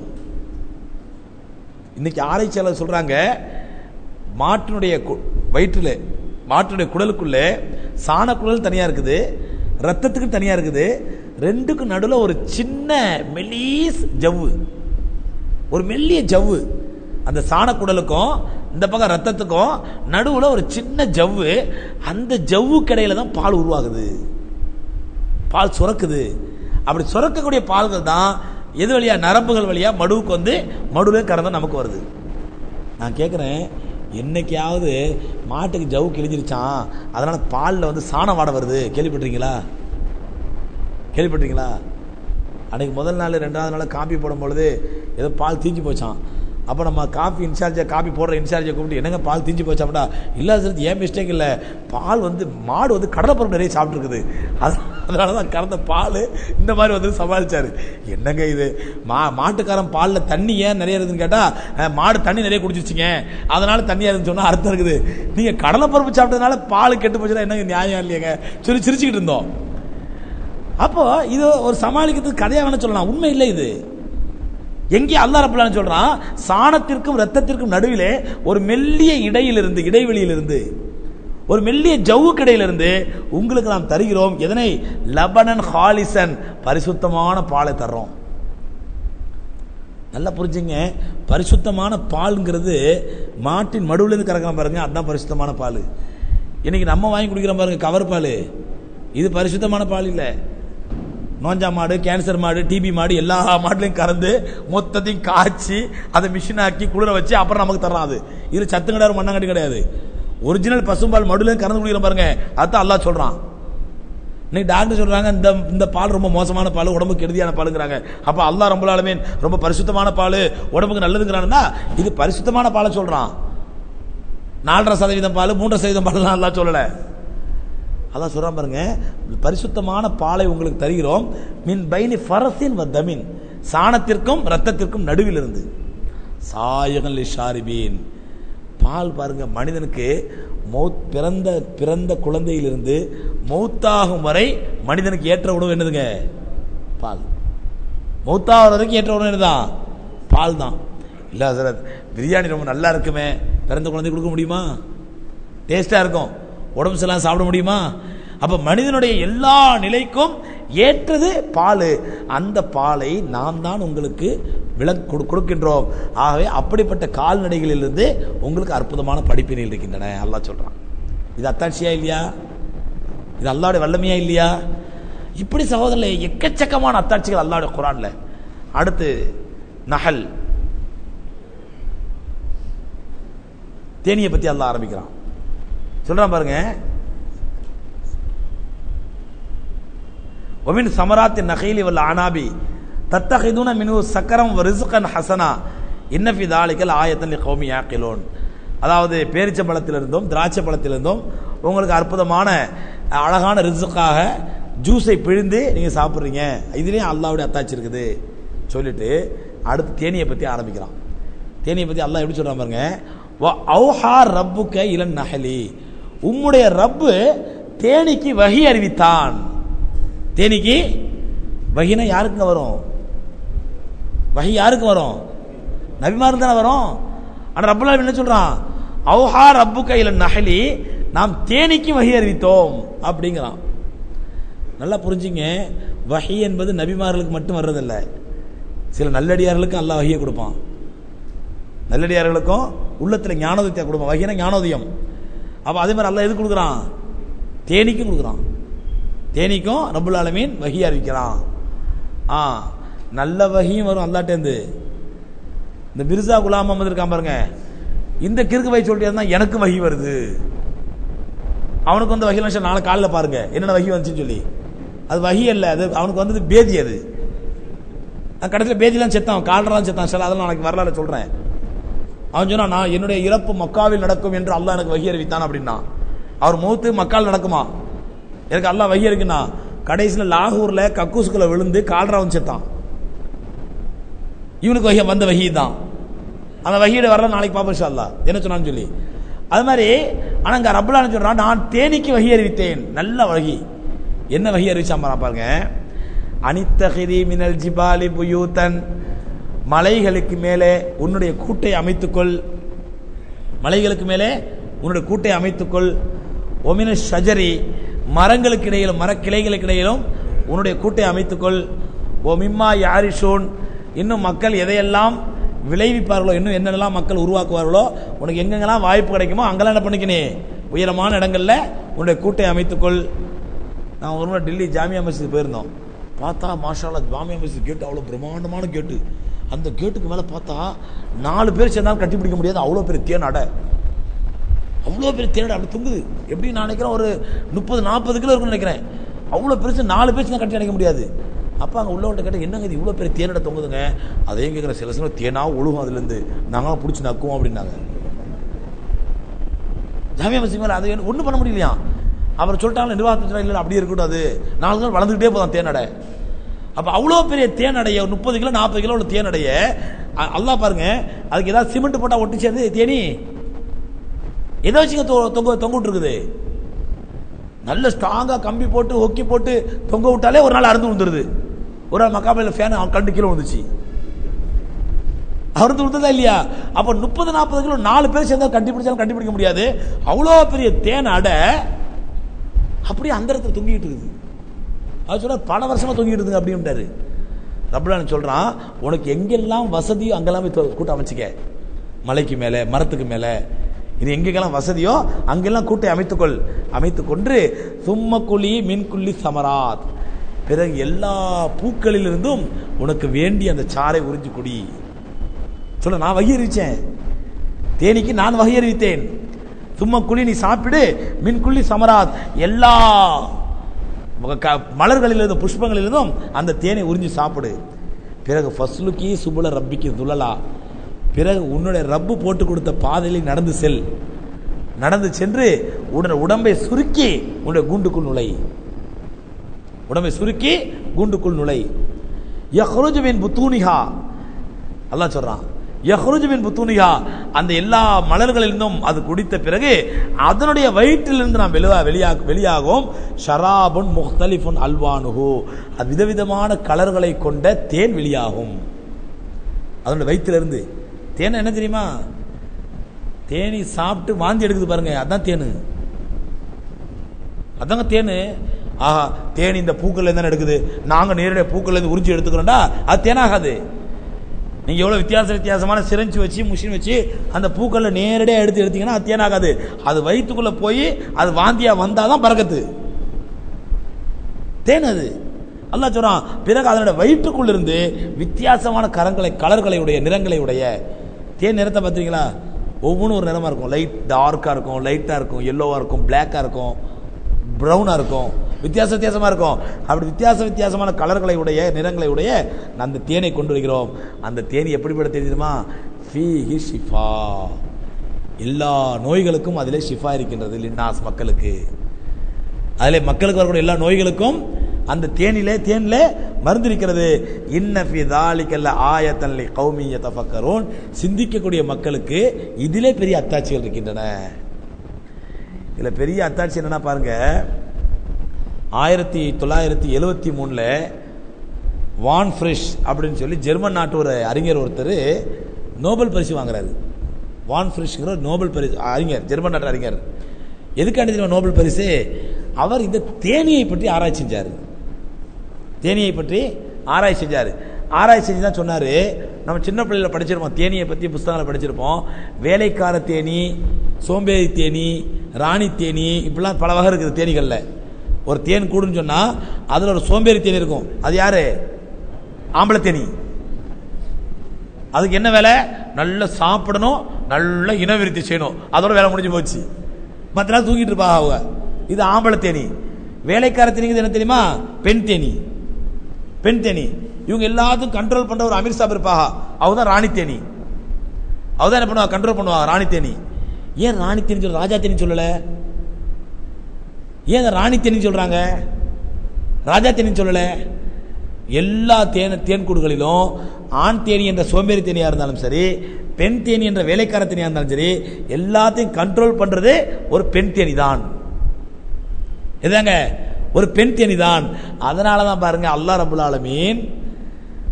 இன்னைக்கு ஆராய்ச்சியாளர் சொல்றாங்க, மாட்டினுடைய வயிற்றுல, மாட்டினுடைய குடலுக்குள்ளே சாண குடல் தனியா இருக்குது, ரத்தத்துக்கு தனியா இருக்குது. ரெண்டுக்கு நடுவில் ஒரு சின்ன மெலீஸ் ஜவ்வு, ஒரு மெல்லிய ஜவ்வு. அந்த சாண குடலுக்கும் இந்த பக்கம் ரத்தத்துக்கும் நடுவில் ஒரு சின்ன ஜவ்வு. அந்த ஜவ்வு கடையில தான் பால் உருவாகுது, பால் சுரக்குது. அப்படி சுரக்கக்கூடிய பால்கள் தான் எது வழியா? நரம்புகள் வழியா மடுவுக்கு வந்து மடுவே கறந்தா நமக்கு வருது. நான் கேட்குறேன், என்னைக்காவது மாட்டுக்கு ஜவ்வு கிழிஞ்சிருச்சான், அதனால பாலில் வந்து சாணம் வாட வருது, கேள்விப்பட்டிருக்கீங்களா? கேள்விப்பட்டிருக்கீங்களா? அன்னைக்கு முதல் நாள் ரெண்டாவது நாள் காப்பி போடும் பொழுது ஏதோ பால் தீஞ்சு போச்சான். அப்போ நம்ம காப்பி இன்சார்ஜை, காப்பி போடுற இன்சார்ஜை கூப்பிட்டு, என்னங்க பால் தீஞ்சு போச்சாப்படா? இல்லை சார், ஏன் மிஸ்டேக் இல்லை, பால் வந்து மாடு வந்து கடலைப்பருப்பு நிறைய சாப்பிட்ருக்குது, அதனால தான் கறந்த பால் இந்த மாதிரி வந்து சமாளிச்சாரு. என்னங்க இது, மாட்டுக்காரன் பாலில் தண்ணி ஏன் நிறைய இருக்குதுன்னு கேட்டால், மாடு தண்ணி நிறைய குடிச்சிருச்சிங்க அதனால தண்ணியாக இருக்குன்னு சொன்னால் அர்த்தம் இருக்குது. நீங்கள் கடலைப்பருப்பு சாப்பிட்டதுனால பால் கெட்டு போச்சுன்னா என்னங்க நியாயம் இல்லையங்க சொல்லி சிரிச்சுக்கிட்டு இருந்தோம். அப்போ இது ஒரு சமாளிக்கிறதுக்கு கதையாக வேணா சொல்லலாம், உண்மை இல்லை இது. எங்கே அல்லாஹ் ரப்பல் ஆலமீன் சொல்றான், சாணத்திற்கும் ரத்தத்திற்கும் நடுவிலே ஒரு மெல்லிய இடைவெளியிலிருந்து ஒரு மெல்லிய ஜவ்வு கடையிலிருந்து உங்களுக்கு நாம் தருகிறோம். எதனை? லபனன் ஹாலிசன், பரிசுத்தமான பாலை தர்றோம். நல்லா புரிஞ்சுங்க, பரிசுத்தமான பால்ங்கிறது மாட்டின் மடுவிலிருந்து கறக்கலாம் பாருங்க, அதுதான் பரிசுத்தமான பால். இன்னைக்கு நம்ம வாங்கி குடிக்கிறோம் பாருங்க கவர் பால், இது பரிசுத்தமான பால் இல்லை. நோஞ்சா மாடு, கேன்சர் மாடு, டிபி மாடு எல்லா மாட்டுலையும் கறந்து மொத்தத்தையும் காய்ச்சி அதை மிஷின் ஆக்கி குளிர வச்சு அப்புறம் நமக்கு தர்றாது. இது சத்து கிடையாது, மண்ணாங்கட்டி கிடையாது. ஒரிஜினல் பசும்பால் மடுலையும் கறந்து குடிக்கிற பாருங்க, அதுதான் அல்லாஹ் சொல்றான். இன்னைக்கு டாக்டர் சொல்றாங்க இந்த பால் ரொம்ப மோசமான பால், உடம்புக்கு கெடுதியான பாலுங்கிறாங்க. அப்ப அல்லாஹ் ரப்பல் ஆலமீன் ரொம்ப பரிசுத்தமான பால், உடம்புக்கு நல்லதுங்கிறான்னா இது பரிசுத்தமான பாலை சொல்றான். 4.5% பால், 3% பால் அல்லாஹ் சொல்லல. அதான் சொல்றான் பாருங்க, பரிசுத்தமான பாலை உங்களுக்கு தருகிறோம். மின் பைனி ஃபரஸின் வ தமின், சாணத்திற்கும் ரத்தத்திற்கும் நடுவில் இருந்து. சாயகன் லிஷாரிபீன், பால் பாருங்க, மனிதனுக்கு பிறந்த குழந்தையிலிருந்து மௌத்தாகும் வரை மனிதனுக்கு ஏற்ற உணவு என்னதுங்க? பால். மௌத்தாகிறதுக்கு ஏற்ற உணவு என்னதான்? பால் தான். இல்ல சார், பிரியாணி ரொம்ப நல்லா இருக்குமே, பிறந்த குழந்தை கொடுக்க முடியுமா? டேஸ்டா இருக்கும், உடம்பு செல்லாம் சாப்பிட முடியுமா? அப்ப மனிதனுடைய எல்லா நிலைக்கும் ஏற்றது பால். அந்த பாலை நாம் தான் உங்களுக்கு கொடுக்கின்றோம். ஆகவே அப்படிப்பட்ட கால்நடைகளிலிருந்து உங்களுக்கு அற்புதமான படிப்பினைகள் இருக்கின்றன அல்லாஹ் சொல்றான். இது அத்தாட்சியா இல்லையா? இது அல்லாஹ்வுடைய வல்லமையா இல்லையா? இப்படி சகோதரர்களே எக்கச்சக்கமான அத்தாட்சிகள் அல்லாஹ்வுடைய குர்ஆன்ல. அடுத்து நஹல், தேனியை பத்தி அல்லாஹ் ஆரம்பிக்கிறான். சொல்றான் பாருங்க, ஒமின் சமராத்தின் நகைலி வல்ல அனாபி தத்தஹிதுன மினு சக்கரம் ரிஸ்கன் ஹசனா இன்ன ஃபி தாலிகல் ஆயத்தன் லிகௌமி யாகிலூன். அதாவது பேரிச்ச பழத்திலிருந்தும் திராட்சை பழத்திலிருந்தும் உங்களுக்கு அற்புதமான அழகான ரிஸ்காக ஜூஸை பிழிந்து நீங்க சாப்பிட்றீங்க, இதுலேயும் அல்லாஹ்வுடைய அத்தாட்சி இருக்குது சொல்லிட்டு அடுத்து தேனியை பத்தி ஆரம்பிக்கிறான். தேனியை பத்தி அல்லாஹ் எப்படி சொல்றான் பாருங்க, வஅௌஹா ரப்புக இலன் நஹலி, உம்முடைய ரப்பு தேனிக்கு வஹி அறிவித்தான். தேனிக்கு வஹினா யாருக்குங்க வரும்? வஹி யாருக்கு வரும்? நபிமாருக்கு தானே வரும். ஆனா ரப்புல் ஆலமீன் என்ன சொல்றான்? அௌஹா ரப்புக இலன் நஹலி, நாம் தேனிக்கு வஹி அறிவித்தோம் அப்படிங்கிறான். நல்லா புரிஞ்சுங்க, வஹி என்பது நபிமார்களுக்கு மட்டும் வர்றதில்ல, சில நல்லடியார்களுக்கு அல்லாஹ் வஹியை கொடுப்பான். நல்லடியார்களுக்கும் உள்ளத்தில் ஞானோதயத்தை கொடுப்பான். வஹினா ஞானோதயம். அப்ப அதே மாதிரி அல்லாஹ் எது கொடுக்குறான்? தேனிக்கும் கொடுக்குறான். தேனிக்கும் ரப்புல் ஆலமீன் வஹி அறிவிக்கிறான். நல்ல வஹியும் வரும் அல்லாஹ்ட்டேந்து. இந்த மிர்சா குலாம் முஹம்மது இருக்கான் பாருங்க, இந்த கிறுக்கு வகி சொல்லிட்டு இருந்தா எனக்கு வஹி வருது, அவனுக்கு வந்து வஹி வந்து நாளை காலையில் பாருங்க என்னென்ன வஹி வந்துச்சுன்னு சொல்லி. அது வஹி அல்ல, அது அவனுக்கு வந்தது பேதி. அது கடைசியில் பேதிலாம் செத்தான், கால்றான் செத்தான். சில அதெல்லாம் நாளைக்கு வரலாறு சொல்றேன். அவன் சொன்னா, நான் என்னுடைய இறப்பு மக்காவில் நடக்கும் என்று அல்லாஹ் எனக்கு வஹி அறிவித்தான் அப்படின்னா. அவர் மௌத்து மக்கால் நடக்குமா? எனக்கு அல்லாஹ் வஹி இருக்குன்னா கடைசியில் லாகூர்ல கக்கூசுக்குள்ள விழுந்து கால்ரா வந்து செத்தான். இவனுக்கு வகை வந்த வகி தான். அந்த வகையிட வரல, நாளைக்கு பாப்போம் இன்ஷா அல்லாஹ் என்ன சொன்னான்னு சொல்லி. அது மாதிரி ஆனா இங்க ரப்பல் ஆலமீன் சொல்றான், நான் தேனிக்கு வகி அறிவித்தேன். நல்ல வகி. என்ன வகி அறிவிச்சான் பாருங்க. அனித்தஹிதி மினல் ஜிபாலி புயூதன், மலைகளுக்கு மேலே உன்னுடைய கூட்டை அமைத்துக்கொள். மலைகளுக்கு மேலே உன்னுடைய கூட்டை அமைத்துக்கொள். ஒமின ஷஜரி, மரங்களுக்கு இடையிலும் மரக்கிளைகளுக்கு இடையிலும் உன்னுடைய கூட்டை அமைத்துக்கொள். ஓ மிம்மா யாரிஷோன், இன்னும் மக்கள் எதையெல்லாம் விளைவிப்பார்களோ, இன்னும் என்னென்னலாம் மக்கள் உருவாக்குவார்களோ, உனக்கு எங்கெங்கெல்லாம் வாய்ப்பு கிடைக்குமோ அங்கெல்லாம் என்ன பண்ணிக்கணே, உயரமான இடங்கள்ல உன்னுடைய கூட்டை அமைத்துக்கொள். நான் ஒரு முறை டெல்லி ஜாமியா மஸ்ஜித் போயிருந்தோம். பார்த்தா மாஷா அல்லாஹ் ஜாமியா மஸ்ஜித் கேட்டு அவ்வளோ பிரம்மாண்டமான கேட்டு. அந்த கேட்டுக்கு மேலே பார்த்தா 4 பேர் சேர்ந்தாலும் கட்டி பிடிக்க முடியாது, அவ்வளோ பெரிய தேன் அடை. அவ்வளோ பெரிய தேன் அப்படி தொங்குது. எப்படி நான் நினைக்கிறேன் ஒரு 30-40 கிலோ இருக்குன்னு நினைக்கிறேன். அவ்வளோ பெருசு 4 பேர் சேர்ந்தா கட்டி அடைக்க முடியாது. அப்போ அங்கே உள்ளவங்கள்ட்ட கேட்டால் என்னங்க இது இவ்வளோ பெரிய தேனடை தொங்குதுங்க. அதையும் கேட்குற சில சமயம் தேனாக ஒழுகும், அதுலேருந்து நாங்களாம் பிடிச்சி நக்குவோம் அப்படின்னாங்க. ஜாமியா மஸ்ஜித் மேலே அது ஒன்றும் பண்ண முடியலையா. அவர் சொல்லிட்டாங்க நிர்வாகத்தில் இல்லை அப்படியே இருக்கக்கூடாது, 4 நாள் வளர்ந்துக்கிட்டே போதான் தேனடை. அப்போ அவ்வளோ பெரிய தேனடைய 30 கிலோ 40 கிலோ உள்ள தேனடைய அல்லாஹ் பாருங்க, அதுக்கு ஏதாவது சிமெண்ட் போட்டால் ஒட்டி சேர்ந்து தேனி எதை வச்சுங்க தொங்க விட்டுருக்குது. நல்ல ஸ்ட்ராங்காக கம்பி போட்டு ஒக்கி போட்டு தொங்க விட்டாலே ஒரு நாள் அறுந்து விழுந்துருது. ஒரு நாள் மக்காபையில் ஃபேன் 2 கிலோ வந்துச்சு, அறுந்து விழுந்ததா இல்லையா. அப்போ 30-40 கிலோ 4 பேர் சேர்ந்தா கண்டுபிடிச்சாலும் கண்டுபிடிக்க முடியாது. அவ்வளோ பெரிய தேன் அடை அப்படியே அந்த இடத்துல தொங்கிட்டு இருக்குது. அது சொல்ற பல வருஷமா தொங்கிட்டு இருக்குங்க அப்படின்ட்டாரு. ரப்பல் ஆலமீன் சொல்றான், உனக்கு எங்கெல்லாம் வசதியோ அங்கெல்லாம் கூட்டம் அமைச்சுக்க. மலைக்கு மேலே, மரத்துக்கு மேலே, இது எங்கெல்லாம் வசதியோ அங்கெல்லாம் கூட்டை அமைத்துக்கொள். அமைத்துக்கொண்டு சும்மக்குழி மின்குள்ளி சமராத், பிறகு எல்லா பூக்களிலிருந்தும் உனக்கு வேண்டிய அந்த சாறை உறிஞ்சு குடி. சொல்ல நான் வகை அறிவிச்சேன், தேனிக்கு நான் வகை அறிவித்தேன். சும்மக்குழி நீ சாப்பிடு, மின்குள்ளி சமராத் எல்லா மலர்களிலிருந்தும் புஷ்பங்களிலிருந்தும் அந்த தேனை உறிஞ்சி சாப்பிடு. பிறகு ஃபஸ்லுக்கி சுபுல ரப்பிக்கு துலலா, பிறகு உன்னுடைய ரப்பு போட்டு கொடுத்த பாதையில் நடந்து செல். நடந்து சென்று உடம்பை சுருக்கி உன்னுடைய கூண்டுக்குள் நுழை. உடம்பை சுருக்கி கூண்டுக்குள் நுழை. யஹ்ருஜு மின் புத்தூனிஹா, அல்லாஹ் சொல்றான், யஹ்ருஜு மின் புத்தூனிஹா, அந்த எல்லா மலர்களிலிருந்தும் அது குடித்த பிறகு அதனுடைய வயிற்றிலிருந்து நாம் வெளியாகும். ஷராபுன் முக்தலிஃபுன் அல்வானுஹு, அது விதவிதமான கலர்களை கொண்ட தேன் வெளியாகும். அதனுடைய வயிற்றிலிருந்து. தேன் என்ன தெரியுமா, தேனி சாப்பிட்டு வாந்தி எடுக்குது பாருங்க, அதான் தேனு. அதாங்க தேனு. ஆஹா, தேனி இந்த பூக்கள்ல இருந்து எடுக்குது, நாங்க நேரடியாக பூக்கள்ல இருந்து உறிஞ்சி எடுத்துக்கிறோம்டா, அது தேனாகாது. நீங்க எவ்வளவு வித்தியாசமான சிரஞ்சு வச்சு முஷின் வச்சு அந்த பூக்கள்ல நேரடியாக எடுத்தீங்கன்னா அது தேனாகாது. அது வயிற்றுக்குள்ள போய் அது வாந்தியா வந்தாதான் பறக்கத்து தேன். அது அல்லாஹ் சொல்றான். பிறகு அதனுடைய வயிற்றுக்குள்ள இருந்து வித்தியாசமான கலர்களை உடைய நிறங்களை உடைய தேன். நிறத்தை பார்த்தீங்களா, ஒவ்வொன்றும் ஒரு நிறமா இருக்கும். லைட் டார்க்கா இருக்கும், லைட்டா இருக்கும், எல்லோவா இருக்கும், பிளாக்கா இருக்கும், பிரவுனா இருக்கும், வித்தியாசமா இருக்கும். அப்படி வித்தியாசமான கலர்களை உடைய நிறங்களை உடைய அந்த தேனை கொண்டு வருகிறோம். அந்த தேனி எப்படிப்பட்ட தெரியுமா, ஃபீஹி ஷிஃபா, எல்லா நோய்களுக்கும் அதிலே ஷிஃபா இருக்கின்றது. லின்னாஸ், மக்களுக்கு, அதிலே மக்களுக்கு வரக்கூடிய எல்லா நோய்களுக்கும் அந்த தேனில மருந்து இருக்கிறது. இன்ன ஃபீ ஸாலிகல் ஆயத்தன் லிகௌமி யதஃபக்கரூன், சிந்திக்கக்கூடிய மக்களுக்கு இதிலே பெரிய அத்தாட்சிகள் இருக்கின்றன. இதுல பெரிய அத்தாட்சி என்னன்னா பாருங்க, 1973 வான் ஃப்ரிஷ் அப்படின்னு சொல்லி ஜெர்மன் நாட்டு ஒரு அறிஞர் ஒருத்தர் நோபல் பரிசு வாங்குறாரு. வான் ஃப்ரிஷ்ங்கிற நோபல் பரிசு அறிஞர், ஜெர்மன் நாட்டு அறிஞர். எதுக்காண்டி தெரியுமா நோபல் பரிசு? அவர் இந்த தேனியை பற்றி ஆராய்ச்சி செஞ்சார். தேனியை பற்றி ஆராய்ச்சி செஞ்சார். ஆராய்ச்சி செஞ்சு தான் சொன்னார், நம்ம சின்ன பிள்ளைல படிச்சிருப்போம், தேனியை பற்றி புஸ்தகங்களை படிச்சிருப்போம். வேலைக்கார தேனி, சோம்பேறி தேனி, ராணி தேனி, இப்படிலாம் பல வகை இருக்குது தேனிகளில். ஒரு தேன் கூடுன்னு சொன்னா அதுல ஒரு சோம்பேறி தேனி இருக்கும். அது யாரு? ஆம்பளை தேனி. அதுக்கு என்ன வேலை? நல்லா சாப்பிடணும், நல்ல இனவிருத்தி செய்யணும், அதோட வேலை முடிஞ்சு போச்சு. மற்ற நாள் தூங்கிட்டு இருப்பா அவங்க. இது ஆம்பளை தேனி. வேலைக்கார தேனிக்கு என்ன தெரியுமா? பெண் தேனி. பெண் தேனி. இவங்க எல்லாத்துக்கும் கண்ட்ரோல் பண்ற ஒரு அமீர் சாப் இருப்பாங்க, அவதான் ராணி தேனி. அவதான் என்ன பண்ணுவா? கண்ட்ரோல் பண்ணுவா ராணி தேனி. ஏன் ராணி தேனி சொல்ல, ராஜா தேனி சொல்லல? ஏன் ராணி தேனி சொல்றாங்க? ராஜா தேனின்னு சொல்லல. எல்லா தேன்கூடுகளிலும் ஆண் தேனி என்ற சோம்பேறி தேனியா இருந்தாலும் சரி, பெண் தேனி என்ற வேலைக்கார தேனியா இருந்தாலும் சரி, எல்லாத்தையும் கண்ட்ரோல் பண்றது ஒரு பெண் தேனி தான். இதாங்க ஒரு பெண் தேனி தான். அதனாலதான் பாருங்க அல்லாஹ் ரப்பல் ஆலமீன்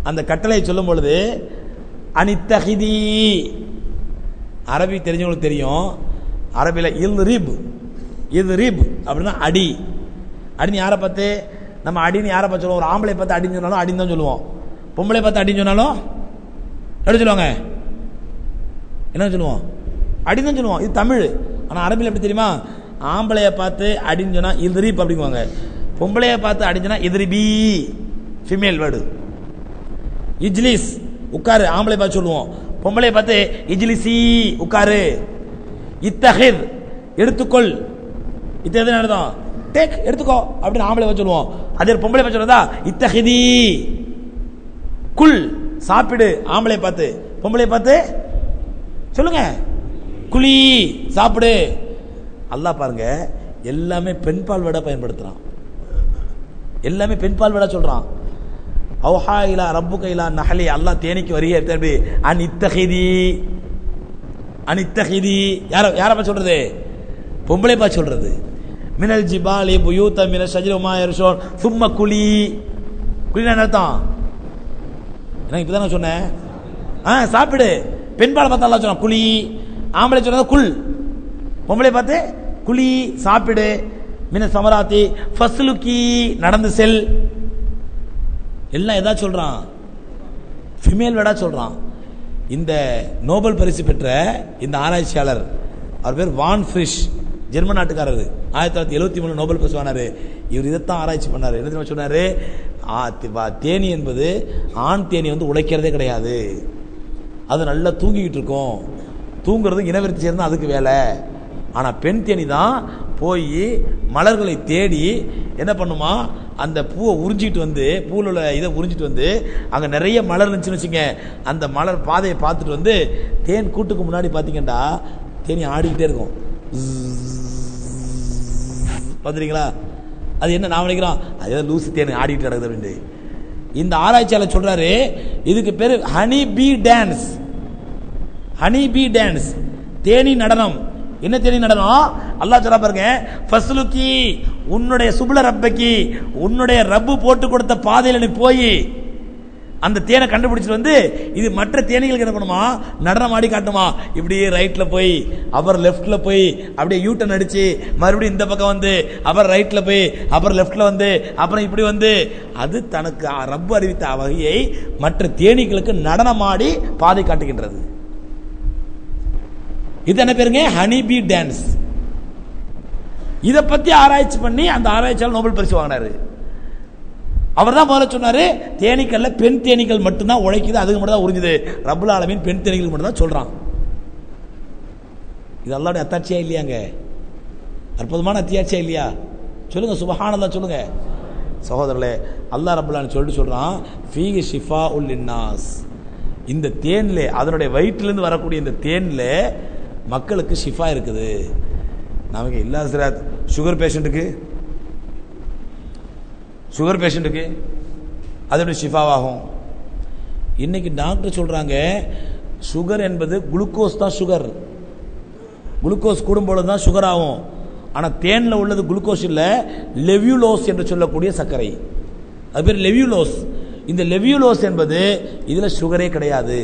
அந்த கட்டளை சொல்லும் பொழுது அனித்தஹிதி, அரபி தெரிஞ்சவங்களுக்கு தெரியும், அரபில இல்ரிப் அப்படின்னா அடி. அடின்னு யாரை பார்த்து நம்ம அடின்னு யாரை பார்த்து சொல்லுவோம்? ஒரு ஆம்பளை பார்த்து அடின்னு சொன்னாலும் அடின்னு தான் சொல்லுவோம். பொம்பளை பார்த்து அடின்னு சொன்னாலும் எப்படி சொல்லுவாங்க? என்ன சொல்லுவோம்? அடின்னு தான் சொல்லுவோம். இது தமிழ். ஆனால் அரபியில் எப்படி தெரியுமா? ஆம்பளைய பார்த்து அடின்னு சொன்னா இல்ரிப் அப்படிங்குவாங்க. பொம்பளைய பார்த்து அடிஞ்சுனா இத்ரிபி, ஃபீமேல் வேர்டு. இஜ்லிஸ் உட்காரு, ஆம்பளை பார்த்து சொல்லுவோம். பொம்பளை பார்த்து இஜ்லிசி உட்காரு. இத்தஹிர் எடுத்துக்கொள், இது எது நடந்தோம்? டேக் எடுத்துக்கோ அப்படின்னு ஆம்பளை பார்த்து சொல்லுவோம். அதே பொம்பளை பார்த்து சொல்றதா இத்தஹிதி. குல் சாப்பிடு, ஆம்பளை பார்த்து. பொம்பளை பார்த்து சொல்லுங்க குலி சாப்பிடு. அல்லாஹ் பாருங்க எல்லாமே பெண்பால் வேர்டா பயன்படுத்துறான். எல்லாமே பெண்பால் வேர்டா சொல்றான். அவுஹா இலா ரப்புக இலா நஹலி, அல்லாஹ் தேனிக்கு வரியை எடுத்து அனித்தஹிதி யார பார்த்து சொல்றது? பொம்பளை பார்த்து சொல்றது. மினல் ஜிபாலி புயூத மினல் ஷஜரி வமா யர்ஷூன் சும்ம குலி. குலினா என்ன அர்த்தம்? நான் இப்பதான் சொன்னேன். சாப்பிடு. பெண்பால் பார்த்து அல்லாஹ் சொன்னான் குலி, ஆம்பளை சொன்னது குல், பொம்பளை பார்த்து குலி சாப்பிடு. மின சமராத்தி ஃபஸ்லுகி நடந்து செல். எல்லாம் எதா சொல்றான்? ஃபீமேல் வேர்டா சொல்றான். இந்த நோபல் பரிசு பெற்ற இந்த ஆராய்ச்சியாளர், அவர் பேர் வான் ஃப்ரிஷ், ஜெர்மன் நாட்டுக்காரர். 1973 நோபல் பரிசு வாங்கினாரு. இவர் இதைத்தான் ஆராய்ச்சி பண்ணாரு. என்ன சொன்னாரு? தேனி என்பது ஆண் தேனி உழைக்கிறதே கிடையாது. அது நல்லா தூங்கிக்கிட்டு இருக்கும். தூங்குறது இனவெருத்தி சேர்ந்தா அதுக்கு வேலை. ஆனா பெண் தேனி தான் போய் மலர்களை தேடி என்ன பண்ணுமா, அந்த பூவை உறிஞ்சிட்டு வந்து, பூவில் உள்ள இதை உறிஞ்சிட்டு வந்து, அங்கே நிறைய மலர் இருந்துச்சுன்னு வச்சுங்க, அந்த மலர் பாதையை பார்த்துட்டு வந்து தேன் கூட்டுக்கு முன்னாடி பார்த்தீங்கன்னா தேனி ஆடிக்கிட்டே இருக்கும். பார்த்துறீங்களா? அது என்ன நான் நினைக்கிறோம், அது ஏதோ லூசு தேன் ஆடிக்கிட்டு கிடக்குது அப்படின்ட்டு. இந்த ஆராய்ச்சியாளர் சொல்றாரு, இதுக்கு பேர் ஹனி பீ டான்ஸ். ஹனி பீ டான்ஸ், தேனி நடனம். என்ன தேனி நடனம்? அல்லாஹ் சொல்ல பாருங்க, ஃபஸ்லுகி உன்னுடைய சுப்ல ரப்பகி, உன்னுடைய ரப்பு போட்டு கொடுத்த பாதையில நீ போய் அந்த தேனை கண்டுபிடிச்சிட்டு வந்து இது மற்ற தேனிகளுக்கு என்ன பண்ணுமா, நடனம் ஆடி காட்டுமா. இப்படி ரைட்ல போய் அப்புறம் லெஃப்ட்ல போய் அப்படியே யூட்டன் அடிச்சு மறுபடியும் இந்த பக்கம் வந்து அப்புறம் ரைட்ல போய் அப்புறம் லெஃப்ட்ல வந்து அப்புறம் இப்படி வந்து அது தனக்கு ரப்பு அறிவித்த வகையை மற்ற தேனீக்களுக்கு நடனமாடி பாதை காட்டுகின்றது. இது என்ன பேருங்க? ஹனி பீ டான்ஸ். இதை பத்தி ஆராய்ச்சி பண்ணி அந்த ஆராய்ச்சியாளர் நோபல் பரிசு வாங்கினாரு. அவர் தான் முதல்ல சொன்னாரு, தேனீக்கள்ல பெண் தேனீக்கள் மட்டும்தான் உழைக்குது, அதுக்கு மட்டும் தான் உறிஞ்சுது. ரப்புல் ஆலமீன் பெண் தேனீக்கள் மட்டும் தான் சொல்றான். இது அல்லாஹ்வுடைய அத்தாட்சியா இல்லையாங்க? அற்புதமான அத்தியாட்சியா இல்லையா? சொல்லுங்க சுப்ஹானல்லாஹ் சொல்லுங்க. சகோதரர்களே, அல்லாஹ் ரப்புல் ஆலமீன் சொல்றான், ஃபீஹி ஷிஃபாஉல் லின்னாஸ். இந்த தேன்ல, அதனுடைய வயிற்றிலிருந்து வரக்கூடிய இந்த தேன்ல மக்களுக்கு ஷிஃபா இருக்குது. நமக்கு இல்ல ஹஸ்ரத், சுகர் பேஷண்ட்டுக்கு அது எப்படி ஷிஃபாவாகும்? இன்னைக்கு டாக்டர் சொல்றாங்க சுகர் என்பது குளுக்கோஸ் தான். சுகர் குளுக்கோஸ் கூடும்போது தான் சுகர் ஆகும். ஆனா தேன்ல உள்ளது குளுக்கோஸ் இல்ல, லெவியூலோஸ் என்று சொல்லக்கூடிய சர்க்கரை. அது பேர் லெவியூலோஸ். இந்த லெவியூலோஸ் என்பது இதுல சுகரே கிடையாது.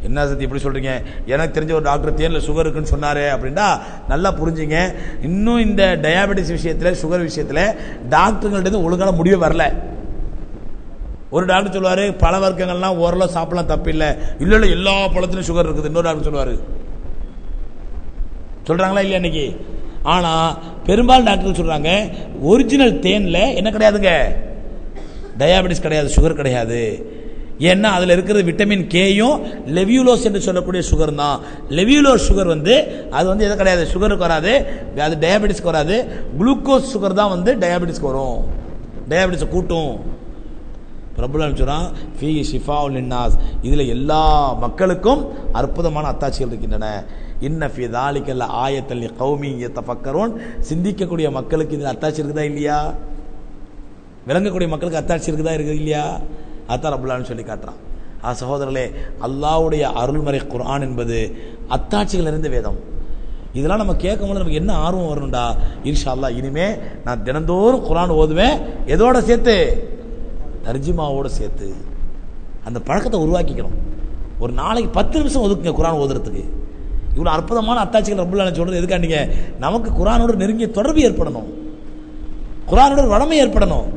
என்ன சத்தி இப்படி சொல்றீங்க? எனக்கு தெரிஞ்ச ஒரு டாக்டர் தேன்ல சுகர் இருக்குன்னு சொன்னாரு அப்படின்னா நல்லா புரிஞ்சுங்க. இன்னும் இந்த டயாபெட்டிஸ் விஷயத்துல, சுகர் விஷயத்துல டாக்டர்கள்ட்ட ஒழுங்கான முடிவே வரல. ஒரு டாக்டர் சொல்லுவாரு பழ வர்க்கங்கள்லாம் ஓரளவு சாப்பிடலாம், தப்பு இல்லை. இல்ல எல்லா பழத்திலும் சுகர் இருக்குது. இன்னொரு டாக்டர் சொல்லுவாரு. சொல்றாங்களா இல்லையா இன்னைக்கு? ஆனா பெரும்பாலும் டாக்டர் சொல்றாங்க ஒரிஜினல் தேன்ல என்ன கிடையாதுங்க, டயாபெட்டிஸ் கிடையாது, சுகர் கிடையாது. ஏன்னா அதுல இருக்கிறது விட்டமின் கேயும் லெவியூலோஸ் என்று சொல்லக்கூடிய சுகர் தான். லெவியூலோஸ் சுகர் அது எது கிடையாது, சுகருக்கு வராது, அது டயாபெட்டிஸ்க்கு வராது. குளுக்கோஸ் சுகர் தான் டயாபெட்டிஸ்க்கு வரும், டயாபெட்டிஸ் கூட்டும். பிரபுலாம் சொல்றான் ஃபீஹி ஷிஃபாஉல் லின்னாஸ், இதுல எல்லா மக்களுக்கும் அற்புதமான அத்தாட்சிகள் இருக்கின்றன. இன்ன ஃபீ ذالிக லஆயத்தல் லிகௌமி யதஃபக்கரூன். சிந்திக்கக்கூடிய மக்களுக்கு இதில் அத்தாட்சி இருக்குதா இல்லையா? விளங்கக்கூடிய மக்களுக்கு அத்தாட்சி இருக்குதா இல்லையா? அதான் ரப்பல் ஆலமீன் சொல்லி காட்டுறான். சகோதரர்களே, அல்லாஹ்வுடைய அருள்மறை குர்ஆன் என்பது அத்தாட்சிகள் நிறைந்த வேதம். இதெல்லாம் நம்ம கேட்கும்போது நமக்கு என்ன ஆர்வம் வரணும்டா, இன்ஷா அல்லாஹ் இனிமே நான் தினந்தோறும் குர்ஆன் ஓதுவேன். எதோட சேர்த்து? தர்ஜிமாவோட சேர்த்து. அந்த பழக்கத்தை உருவாக்கிக்கணும். ஒரு நாளைக்கு 10 நிமிஷம் ஒதுக்குங்க குர்ஆன் ஓதுறதுக்கு. இவ்வளோ அற்புதமான அத்தாட்சிகள் ரப்பல் ஆலமீன் சொல்றது எதுக்காண்டிங்க? நமக்கு குர்ஆனோட நெருங்கிய தொடர்பு ஏற்படணும், குர்ஆனோட வளமை ஏற்படணும்.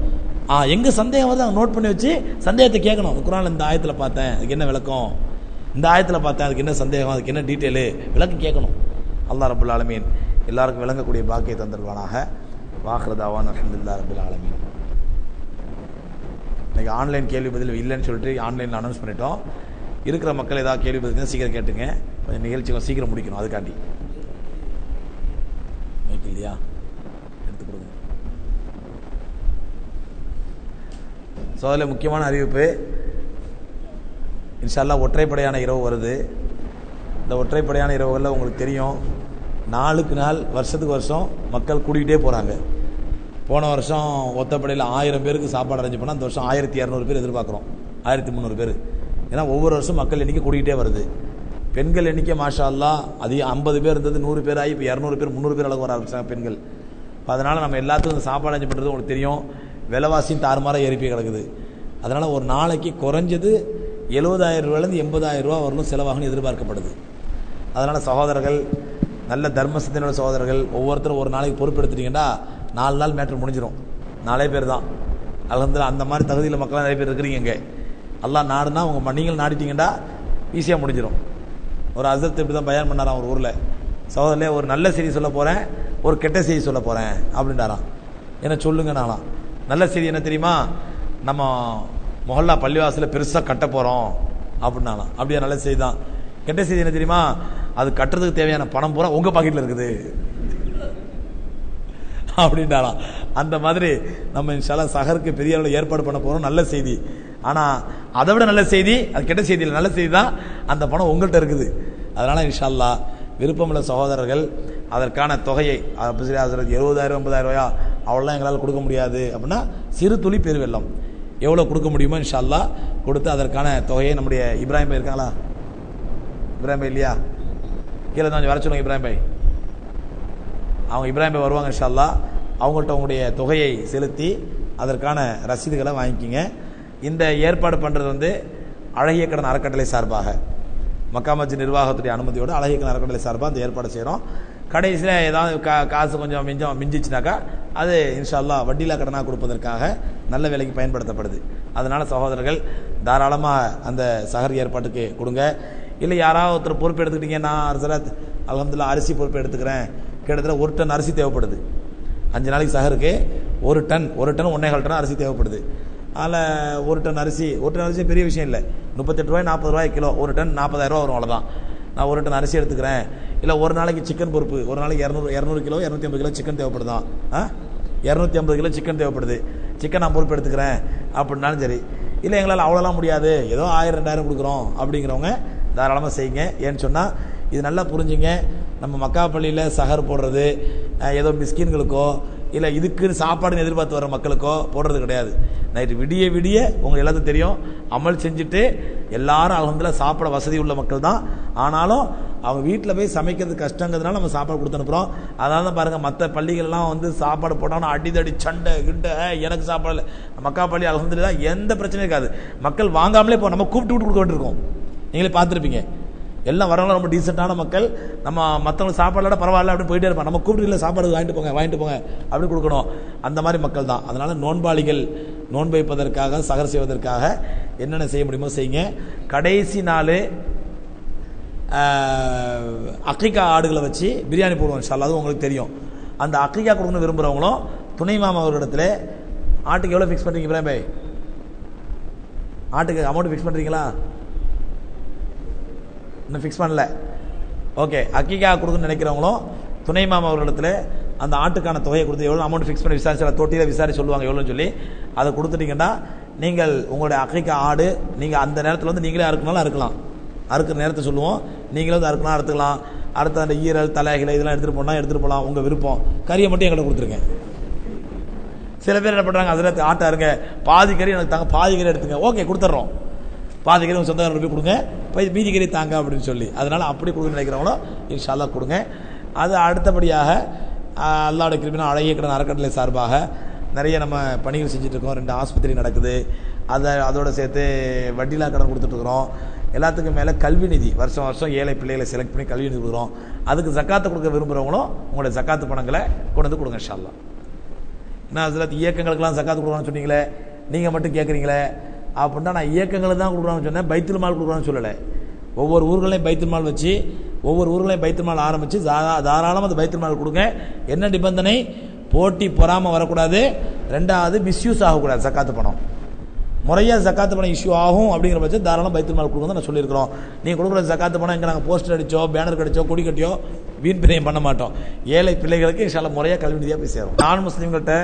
எங்க சந்தேகம் வருது அங்கே நோட் பண்ணி வச்சு சந்தேகத்தை கேட்கணும். குர்ஆன்ல இந்த ஆயத்தில் பார்த்தேன், அதுக்கு என்ன விளக்கம்? இந்த ஆயத்தில் பார்த்தேன், அதுக்கு என்ன சந்தேகம், அதுக்கு என்ன டீட்டெயிலு, விளக்கம் கேட்கணும். அல்லாஹ் ரப்பல் ஆலமீன் எல்லாருக்கும் விளங்கக்கூடிய பாக்கியை தந்துருவானாக. வாஹிரு தாவானா அல்ஹம்துலில்லாஹி ரப்பில் ஆலமீன். இன்னைக்கு ஆன்லைன் கேள்வி பதில் இல்லைன்னு சொல்லிட்டு ஆன்லைனில் அனௌன்ஸ் பண்ணிட்டோம். இருக்கிற மக்கள் ஏதாவது கேள்வி பதில் சீக்கிரம் கேட்டுங்க, கொஞ்சம் நிகழ்ச்சி சீக்கிரம் முடிக்கணும். அதுக்காண்டி இல்லையா எடுத்து கொடுங்க. ஸோ அதில் முக்கியமான அறிவிப்பு, இன்ஷா அல்லாஹ் ஒற்றைப்படையான இரவு வருது. இந்த ஒற்றைப்படையான இரவுகளில் உங்களுக்கு தெரியும், நாளுக்கு நாள் வருஷத்துக்கு வருஷம் மக்கள் கூட்டிகிட்டே போகிறாங்க. போன வருஷம் ஒத்தப்படையில் 1000 பேருக்கு சாப்பாடு அரேஞ்ச் பண்ணால் இந்த வருஷம் 1200 பேர் எதிர்பார்க்குறோம், 1300 பேர். ஏன்னா ஒவ்வொரு வருஷம் மக்கள் எண்ணிக்கை கூட்டிகிட்டே வருது. பெண்கள் எண்ணிக்கை மாஷா அல்லாஹ் அதிகம், 50 பேர் இருந்தது 100 பேர் ஆகி இப்போ 200 பேர் 300 பேர் அளவுக்கு வர ஆரம்பிச்சாங்க பெண்கள். அதனால் நம்ம எல்லாத்துக்கும் இந்த சாப்பாடு அரேஞ்ச் பண்ணுறது உங்களுக்கு தெரியும், விலைவாசியும் தாறுமாறாக ஏறிப்பி கிடக்குது. அதனால் ஒரு நாளைக்கு குறைஞ்சது 70,000 ரூபாயிலேருந்து 80,000 ரூபா வரலும் செலவாகணும் எதிர்பார்க்கப்படுது. அதனால் சகோதரர்கள், நல்ல தர்ம சிந்தனையோட சகோதரர்கள், ஒவ்வொருத்தரும் ஒரு நாளைக்கு பொறுப்பெடுத்துட்டீங்கன்னா 4 நாள் மேட்ரு முடிஞ்சிடும். 4 பேர் தான் அல்ஹம்துலில்லாஹ். அந்த மாதிரி தகுதியில் மக்களாக நிறைய பேர் இருக்கிறீங்க. இங்கே அல்லாஹ் நாடுனா நீங்கள் நாடிட்டீங்கன்னா ஈஸியாக முடிஞ்சிடும். ஒரு அசரத் இப்படி தான் பயான் பண்ணாராம் ஒரு ஊரில். சகோதரர்களே, ஒரு நல்ல செய்தி சொல்ல போகிறேன், ஒரு கெட்ட செய்தி சொல்ல போகிறேன் அப்படின்றாராம். என்ன சொல்லுங்க நாளாம். நல்ல செய்தி என்ன தெரியுமா? நம்ம மொஹல்லா பள்ளிவாசலில் பெருசாக கட்ட போகிறோம் அப்படின்னாலாம். அப்படியே நல்ல செய்தி தான். கெட்ட செய்தி என்ன தெரியுமா? அது கட்டுறதுக்கு தேவையான பணம் பூரா உங்கள் பாக்கெட்டில் இருக்குது அப்படின்றாலாம். அந்த மாதிரி நம்ம இன்ஷால்லா சஹருக்கு பெரிய அளவில் ஏற்பாடு பண்ண போகிறோம். நல்ல செய்தி. ஆனால் அதை விட நல்ல செய்தி, அது கெட்ட செய்தி இல்லை, நல்ல செய்தி தான், அந்த பணம் உங்கள்கிட்ட இருக்குது. அதனால் இன்ஷால்லா விருப்பமுள்ள சகோதரர்கள் அதற்கான தொகையை 70,000 80,000 ரூபாயா அவ்வளோலாம் எங்களால் கொடுக்க முடியாது அப்படின்னா சிறு துளி பெருவெல்லம் எவ்வளோ கொடுக்க முடியுமோ இன்ஷால்லா கொடுத்து அதற்கான தொகையை நம்முடைய இப்ராஹிம் பாய் இருக்காங்களா? இப்ராஹிம் பாய் இல்லையா? கீழே தான் வர சொல்லுங்க. இப்ராஹிம் பாய், அவங்க இப்ராஹிம் பாய் வருவாங்க இன்ஷால்லா. அவங்கள்ட்ட உங்களுடைய தொகையை செலுத்தி அதற்கான ரசீதுகளை வாங்கிக்கிங்க. இந்த ஏற்பாடு பண்ணுறது அழகிய கடன் அறக்கட்டளை சார்பாக, மக்கா மஸ்ஜித் நிர்வாகத்துடைய அனுமதியோடு அழகிய கடன் அறக்கட்டளை சார்பாக அந்த ஏற்பாடு செய்கிறோம். கடைசியில் ஏதாவது காசு கொஞ்சம் மிஞ்சிச்சுனாக்கா அது இன்ஷா அல்லாஹ் வட்டியில்லா கடனாக கொடுப்பதற்காக நல்ல வேலைக்கு பயன்படுத்தப்படுது. அதனால் சகோதரர்கள் தாராளமாக அந்த சஹர் ஏற்பாட்டுக்கு கொடுங்க. இல்லை யாராவது ஒருத்தர் பொறுப்பு எடுத்துக்கிட்டீங்க, நான் ஹசரத் அல்ஹம்துலில்லாஹ் அரிசி பொறுப்பு எடுத்துக்கிறேன், கிட்டத்தட்ட 1 டன் அரிசி தேவைப்படுது. 5 நாளைக்கு சஹருக்கு 1 டன் 1.25 டன் அரிசி தேவைப்படுது. அதில் 1 டன் அரிசி பெரிய விஷயம் இல்லை, 38 ரூபாய் 40 ரூபாய் கிலோ. 1 டன் 40,000 ரூபா வரும், அவ்வளோதான். நான் 1 டன் அரிசி எடுத்துக்கிறேன். இல்லை ஒரு நாளைக்கு சிக்கன் பொறுப்பு, ஒரு நாளைக்கு 200 கிலோ 250 கிலோ சிக்கன் தேவைப்படுதான், 250 கிலோ சிக்கன் தேவைப்படுது, சிக்கன் நான் பொறுப்பு எடுத்துக்கிறேன் அப்படின்னாலும் சரி. இல்லை எங்களால் அவ்வளோலாம் முடியாது, ஏதோ 1000-2000 கொடுக்குறோம் அப்படிங்கிறவங்க தாராளமாக செய்யுங்க. ஏன்னு சொன்னால் இது நல்லா புரிஞ்சுங்க, நம்ம மக்கா பள்ளியில் சஹர் போடுறது ஏதோ மிஸ்கின்களுக்கோ இல்லை இதுக்குன்னு சாப்பாடுன்னு எதிர்பார்த்து வர மக்களுக்கோ போடுறது கிடையாது. நைட்டு விடிய விடிய உங்களுக்கு எல்லாத்துக்கும் தெரியும், அமல் செஞ்சுட்டு எல்லாரும் அல்ஹம்துலில்லாஹ் சாப்பிட வசதி உள்ள மக்கள் தான். ஆனாலும் அவங்க வீட்டில் போய் சமைக்கிறது கஷ்டங்கிறதுனால நம்ம சாப்பாடு கொடுத்து அனுப்புகிறோம். அதனால தான் பாருங்கள், மற்ற பள்ளிகள்லாம் சாப்பாடு போட்டாங்கன்னா அடிதடி சண்டை கிண்டை, எனக்கு சாப்பாடு இல்லை. மக்கா பள்ளி அல்ஹம்துலில்லாஹ் எந்த பிரச்சனையும் இருக்காது. மக்கள் வாங்காமலே நம்ம கூப்பிட்டு விட்டு கொடுக்க வேண்டியிருக்கோம். நீங்களே பார்த்துருப்பீங்க, எல்லாம் வரவங்களும் ரொம்ப டீசெண்டான மக்கள். நம்ம மற்றவங்களுக்கு சாப்பாடோட பரவாயில்ல அப்படின்னு போயிட்டே இருப்பாங்க. நம்ம கூப்பிட்டு இல்லை சாப்பாடு வாங்கிட்டு போங்க அப்படின்னு கொடுக்கணும். அந்த மாதிரி மக்கள் தான். அதனால் நோன்பாளிகள் நோன்பு வைப்பதற்காக சஹர் செய்வதற்காக என்னென்ன செய்ய முடியுமோ செய்யுங்க. கடைசி நாள் அக்கீகா ஆடுகளை வச்சு பிரியாணி போடுவோம் இன்ஷால்லா, அது உங்களுக்கு தெரியும். அந்த அக்கீகா கொடுக்கணும்னு விரும்புகிறவங்களும் துணை மாமா அவர்களிடத்துல ஆட்டுக்கு எவ்வளோ ஃபிக்ஸ் பண்ணுறீங்க இப்ராஹிம் பாய்? ஆட்டுக்கு அமௌண்ட் ஃபிக்ஸ் பண்ணுறீங்களா? இன்னும் ஃபிக்ஸ் பண்ணல. ஓகே, அக்கீகா கொடுக்குன்னு நினைக்கிறவங்களும் துணை மாமா அவர்களிடத்துல அந்த ஆட்டுக்கான தொகையை கொடுத்து எவ்வளோ அமௌண்ட் ஃபிக்ஸ் பண்ணி விசாரிச்சு தொட்டியில் விசாரிச்சு சொல்லுவாங்க எவ்வளோன்னு சொல்லி அதை கொடுத்துட்டீங்கன்னா நீங்கள் உங்களுடைய அக்கீகா ஆடு நீங்கள் அந்த நேரத்தில் நீங்களே அறுக்கனாலும் அறுக்கலாம். அறுக்கிற நேரத்தை சொல்லுவோம், நீங்களே அறுக்கலாம் அறுத்துக்கலாம். அடுத்த அந்த ஈரல் தலைகளை இதெல்லாம் எடுத்துகிட்டு போகலாம், உங்கள் விருப்பம். கறியை மட்டும் என்கிட்ட கொடுத்துருங்க. சில பேர் என்ன பண்ணுறாங்க, அதில் ஆட்டா இருங்க, பாதி கறி எனக்கு தாங்க, பாதி கறி எடுத்துங்க, ஓகே கொடுத்துட்றோம், பாதி கறி உங்கள் சொந்தக்காரர்கள் போய் கொடுங்க, மீதி கறி தாங்க அப்படின்னு சொல்லி. அதனால் அப்படி கொடுக்க நினைக்கிறவங்களோ இன்ஷா அல்லாஹ் கொடுங்க. அது அடுத்தபடியாக அல்லாஹ்வுடைய கிருபையினால் அழகிய கடன் அறக்கட்டளை சார்பாக நிறைய நம்ம பணிகள் செஞ்சுட்ருக்கோம். 2 ஆஸ்பத்திரி நடக்குது, அதோடு சேர்த்து வட்டிலா கடன் கொடுத்துட்ருக்குறோம். எல்லாத்துக்கும் மேலே கல்வி நிதி வருஷம் வருஷம் ஏழை பிள்ளைகளை செலக்ட் பண்ணி கல்வி நிதி கொடுக்குறோம். அதுக்கு ஜக்காத்தை கொடுக்க விரும்புகிறவங்களும் உங்களுடைய ஜக்காத்து பணங்களை கொண்டு வந்து கொடுங்க இன்ஷா அல்லாஹ். நான் அதில் இயக்கங்களுக்கெல்லாம் ஜக்காத்து கொடுக்கணும்னு சொன்னீங்களே, நீங்கள் மட்டும் கேட்குறீங்களே அப்படின்னா, நான் இயக்கங்களுக்கு தான் கொடுக்குறான்னு சொன்னேன், பைத்துல் மால் கொடுக்குறான்னு சொல்லலை. ஒவ்வொரு ஊர்களையும் பைத்துல் மால் வச்சு, ஒவ்வொரு ஊர்களையும் பைத்துல் மால் ஆரம்பித்து தாராளமாக அந்த பைத்துல் மால் கொடுங்க. என்ன நிபந்தனை? போட்டி பொறாமல் வரக்கூடாது, 2வது மிஸ்யூஸ் ஆகக்கூடாது. ஜக்காத்து பணம் முறையாக ஜக்காத்து பணம் இஷ்யூ ஆகும் அப்படிங்கிற பட்சம் தாராளம் பைத்துல் மால் கொடுங்க நான் சொல்லியிருக்கிறோம். நீங்கள் கொடுக்குற ஜக்காத்து பணம் இங்கே நாங்கள் போஸ்டர் அடித்தோ பேனர் கடிச்சோ கொடி கட்டியோ வீண் பிரியம் பண்ண மாட்டோம். ஏழை பிள்ளைகளுக்கு இன்ஷா அல்லாஹ் முறையாக கல்வி நிதியாக போய் சேரும். நான் முஸ்லீம்கிட்ட